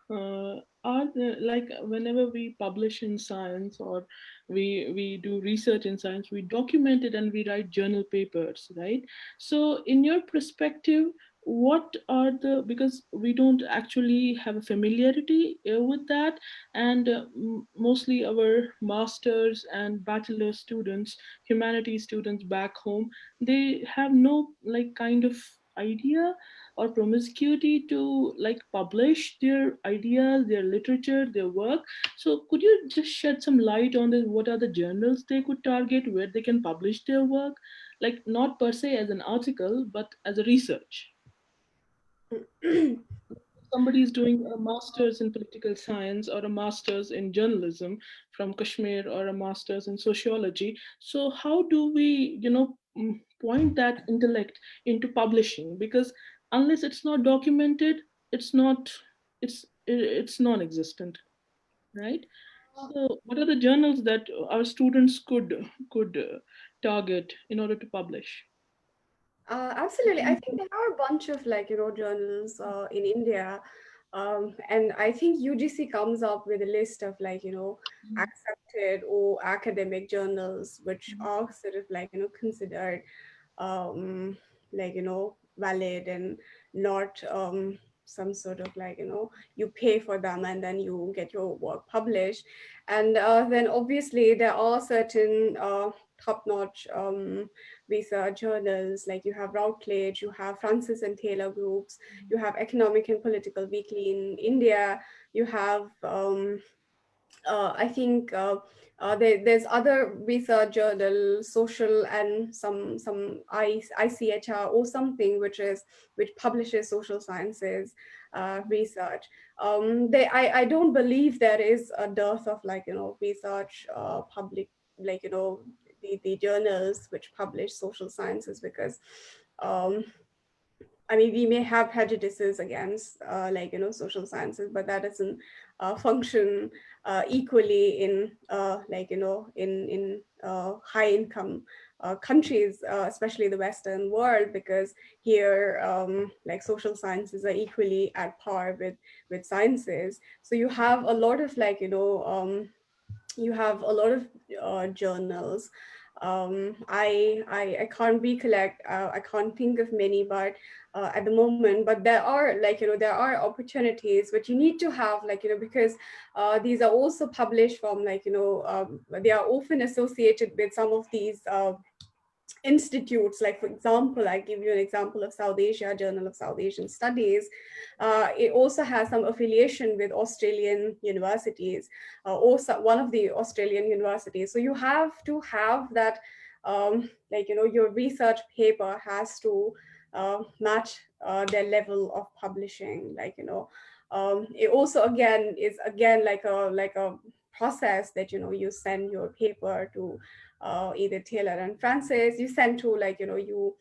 are the, like, whenever we publish in science or we do research in science, we document it and we write journal papers, right? So, in your perspective, what are the, because we don't actually have a familiarity with that, and mostly our masters and bachelor students, humanities students back home, they have no like kind of idea or promiscuity to like publish their ideas, their literature, their work. So could you just shed some light on this? What are the journals they could target where they can publish their work, like not per se as an article but as a research? Somebody is doing a master's in political science or a master's in journalism from Kashmir or a master's in sociology. So how do we, point that intellect into publishing? Because unless it's not documented, it's not, it's non-existent, right? So what are the journals that our students could target in order to publish? Absolutely. I think there are a bunch of journals in India. And I think UGC comes up with a list of accepted or academic journals, which are sort of considered um, valid and not some sort of you pay for them and then you get your work published. And then obviously there are certain top-notch research journals, like you have Routledge, you have Francis and Taylor groups, you have Economic and Political Weekly in India, you have I think there's other research journal, social and some ICHR or something which publishes social sciences research. I don't believe there is a dearth of research public the journals which publish social sciences, because I mean, we may have prejudices against social sciences, but that doesn't function equally in high income countries, especially the Western world, because here social sciences are equally at par with sciences. So you have a lot of you have a lot of journals. I can't recollect, I can't think of many, but at the moment, but there are there are opportunities which you need to have because these are also published from they are often associated with some of these institutes. Like, for example, I give you an example of South Asia Journal of South Asian Studies. It also has some affiliation with Australian universities, or one of the Australian universities. So you have to have that your research paper has to match their level of publishing. It also again is like a process that you send your paper to either Taylor and Francis. You send to you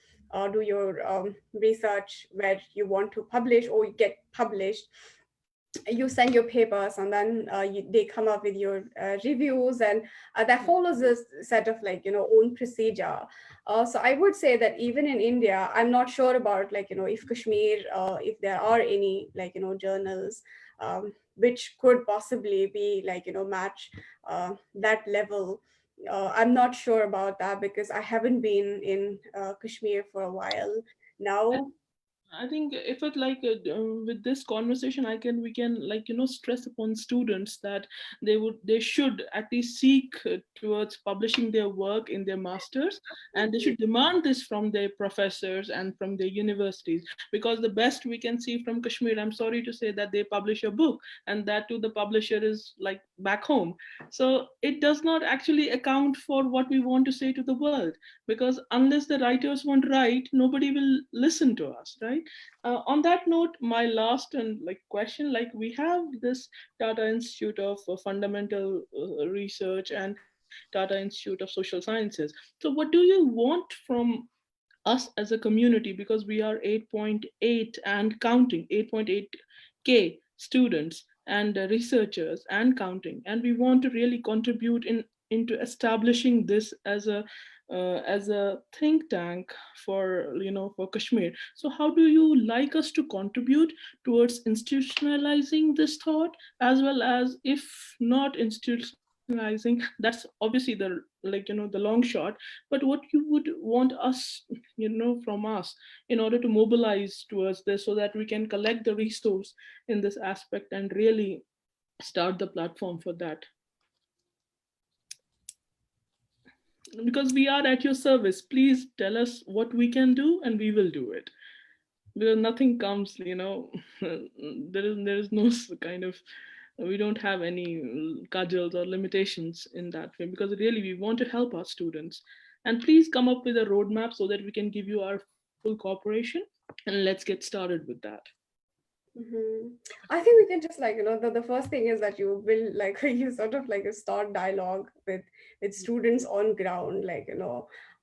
do your research where you want to publish or you get published. you send your papers, and then they come up with your reviews, and that follows this set of own procedure. So I would say that even in India, I'm not sure about if Kashmir, if there are any journals which could possibly be match that level. I'm not sure about that because I haven't been in Kashmir for a while now. I think if it with this conversation, we can stress upon students that they should at least seek towards publishing their work in their masters, and they should demand this from their professors and from their universities, because the best we can see from Kashmir, I'm sorry to say, that they publish a book, and that too the publisher is like back home. So it does not actually account for what we want to say to the world, because unless the writers want to write, nobody will listen to us, right? On that note, my last and question, we have this Tata Institute of Fundamental Research and Tata Institute of Social Sciences. So what do you want from us as a community, because we are 8.8 and counting, 8.8K students and researchers and counting, and we want to really contribute into establishing this as a think tank for for Kashmir. So how do you like us to contribute towards institutionalizing this thought, as well as, if not institutionalizing, that's obviously the the long shot, but what you would want us from us in order to mobilize towards this, so that we can collect the resource in this aspect and really start the platform for that, because we are at your service. Please tell us what we can do and we will do it, because nothing comes there is no kind of, we don't have any cudgels or limitations in that way, because really we want to help our students. And please come up with a roadmap so that we can give you our full cooperation, and let's get started with that. Mhm. I think we can just the first thing is that you will you sort of start dialogue with students on ground,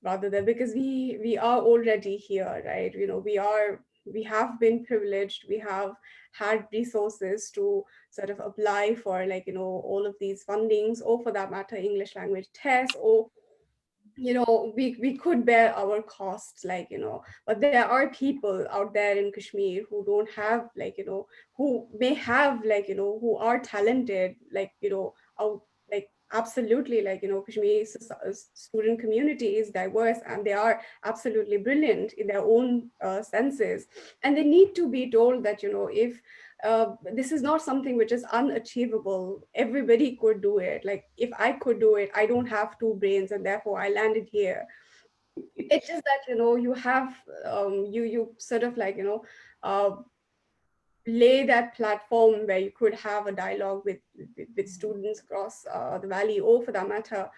rather than, because we are already here, right? We have been privileged, we have had resources to sort of apply for all of these fundings, or for that matter English language tests, or we could bear our costs, but there are people out there in Kashmir who don't have who may have who are talented, out, absolutely, Kashmiri student community is diverse, and they are absolutely brilliant in their own senses, and they need to be told that if this is not something which is unachievable. Everybody could do it. Like if I could do it, I don't have two brains, and therefore I landed here. It's just that you have you sort of uh, lay that platform where you could have a dialogue with students across the valley, or for that matter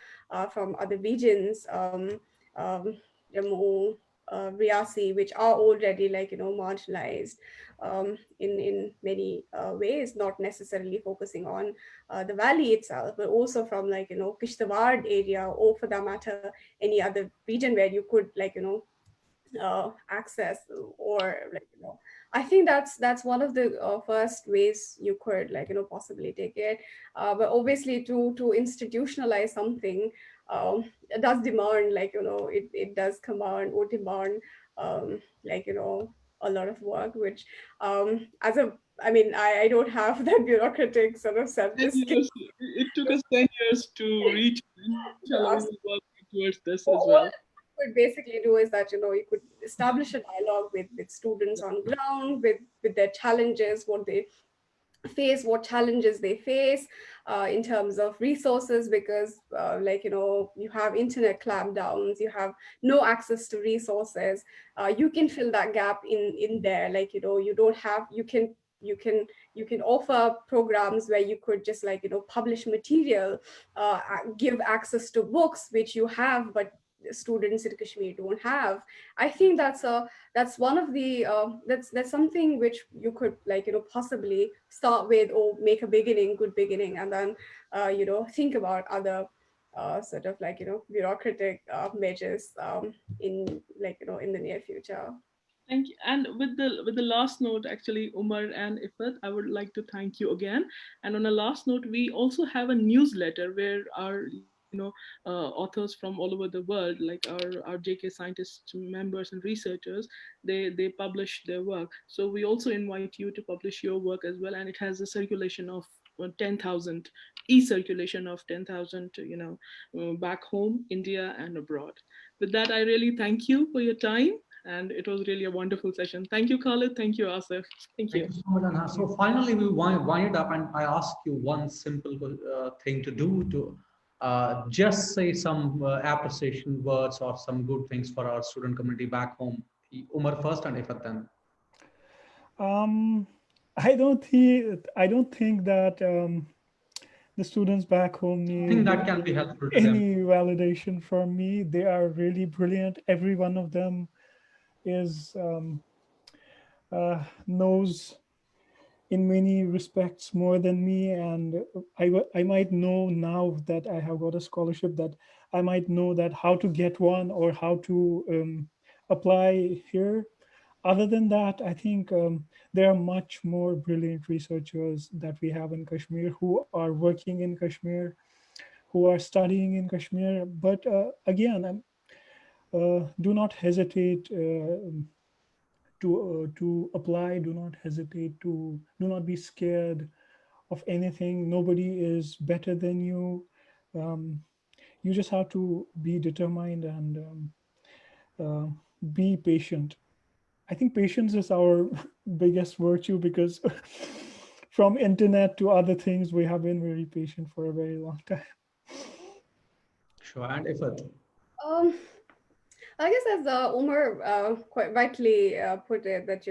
from other regions, Jammu, Riyasi, which are already marginalized in many ways, not necessarily focusing on the valley itself, but also from Kishtawar area, or for that matter any other region where you could access, or I think that's one of the first ways you could possibly take it, but obviously to institutionalize something, it does demand it does command or demand a lot of work, which as a I mean, I don't have that bureaucratic sort of 10 self-skill. years, it took us 10 years to reach. Inshallah, we will work towards this as All well. you could basically do is that you could establish a dialogue with students on ground, with their challenges, what they face, what challenges they face in terms of resources, because you have internet clampdowns, you have no access to resources. You can fill that gap in there, you don't have, you can you can offer programs where you could just publish material, give access to books which you have but students in Kashmir don't have. I think that's one of the that's something which you could possibly start with, or make a good beginning, and then think about other sort of bureaucratic measures in in the near future. Thank you. And with the last note, actually, Umar and Iffat, I would like to thank you again. And on a last note, we also have a newsletter where our authors from all over the world, like our JK scientists, members, and researchers, they publish their work. So we also invite you to publish your work as well. And it has a circulation of 10,000 e-circulation of 10,000, back home, India, and abroad. With that, I really thank you for your time. And it was really a wonderful session. Thank you, Khalid. Thank you, Asif. Thank you. Thank you so much, Anha. So finally, we wind it up, and I ask you one simple thing to do to just say some appreciation words or some good things for our student community back home. Umar first, and Ifat then. I don't think that the students back home I think need that can be helpful to them. any validation from me. They are really brilliant. Every one of them is knows in many respects more than me, and I might know now that I have got a scholarship, that I might know that how to get one or how to apply here. Other than that, I think there are much more brilliant researchers that we have in Kashmir who are working in Kashmir, who are studying in Kashmir. But again, do not hesitate to apply. Do not hesitate to. Do not be scared of anything. Nobody is better than you. Um, you just have to be determined and be patient. I think patience is our biggest virtue, because from internet to other things, we have been very patient for a very long time. Sure, and Ifat. Um, I guess as Umar quite rightly put it, that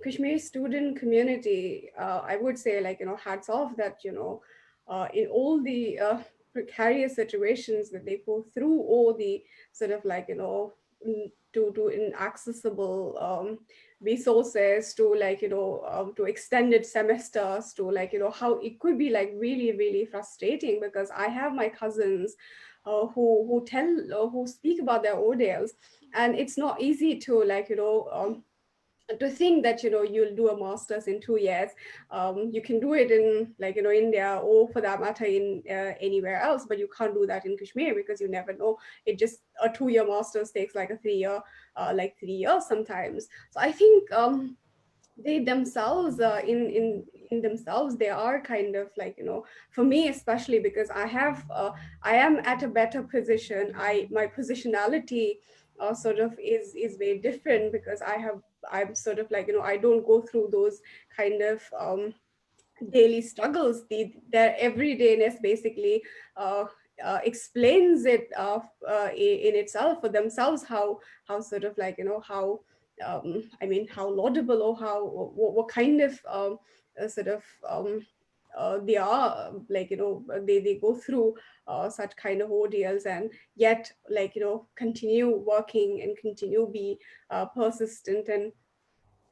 Kashmiri student community, I would say, hats off that in all the precarious situations that they go through, all the sort of to inaccessible resources, to to extended semesters, to how it could be really really frustrating, because I have my cousins who speak about their ordeals, and it's not easy to to think that you'll do a master's in 2 years. You can do it in India, or for that matter in anywhere else, but you can't do that in Kashmir, because you never know. It just a 2-year master's takes like a 3 year, 3 years sometimes. So I think they themselves in themselves, they are kind of for me especially, because I am at a better position. My positionality sort of is very different, because I'm sort of I don't go through those kind of daily struggles. Their everydayness basically explains it in itself for themselves, how sort of how I mean, how laudable, or how what kind of sort of they are, they go through such kind of ordeals, and yet continue working and continue be persistent and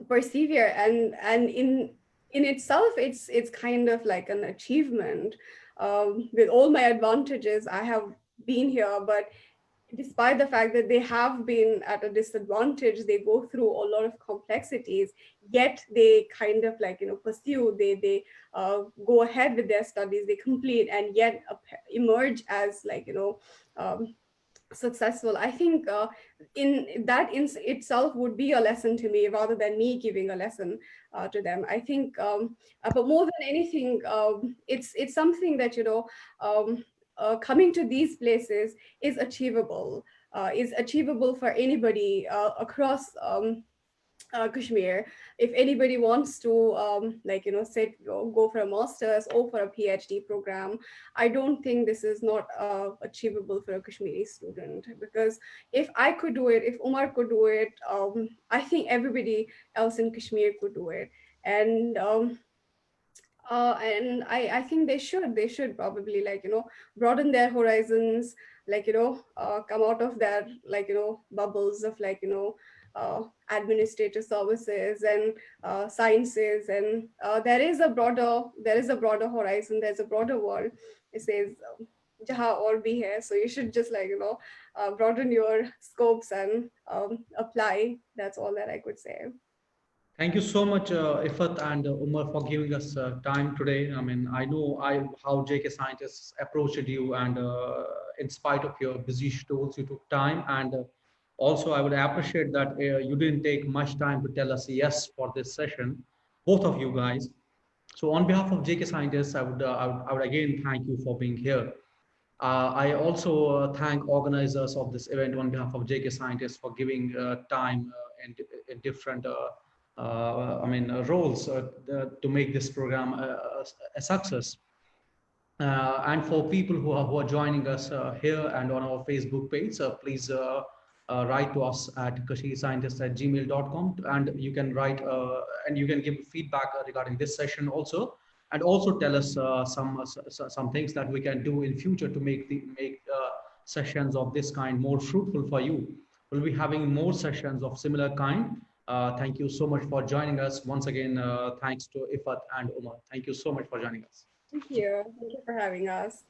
persevere. And in itself, it's kind of like an achievement. With all my advantages, I have been here, but despite the fact that they have been at a disadvantage, they go through a lot of complexities, yet they kind of pursue, they go ahead with their studies, they complete, and yet emerge as successful. I think in that itself would be a lesson to me, rather than me giving a lesson to them. I think but more than anything, it's something that coming to these places is achievable for anybody across Kashmir. If anybody wants to say go for a master's or for a PhD program, I don't think this is not achievable for a Kashmiri student, because if I could do it, if Umar could do it, I think everybody else in Kashmir could do it. And I think they should probably broaden their horizons, come out of their bubbles of administrative services and sciences, and there is a broader horizon, there's a broader world. It says jaha aur bhi hai, so you should just broaden your scopes and apply. That's all that I could say. Thank you so much, Iffat and Umar, for giving us time today. I mean, I know how JK Scientists approached you, and in spite of your busy schedules, you took time. And also, I would appreciate that you didn't take much time to tell us yes for this session, both of you guys. So, on behalf of JK Scientists, I would again thank you for being here. I also thank organizers of this event on behalf of JK Scientists for giving time in different roles to make this program a success. And for people who are joining us here and on our Facebook page, please write to us at kashmirscientist@gmail.com, and you can write and you can give feedback regarding this session also, and also tell us some things that we can do in future to make sessions of this kind more fruitful for you. We'll be having more sessions of similar kind. Thank you so much for joining us. Once again, thanks to Iffat and Umar. Thank you so much for joining us. Thank you. Thank you for having us.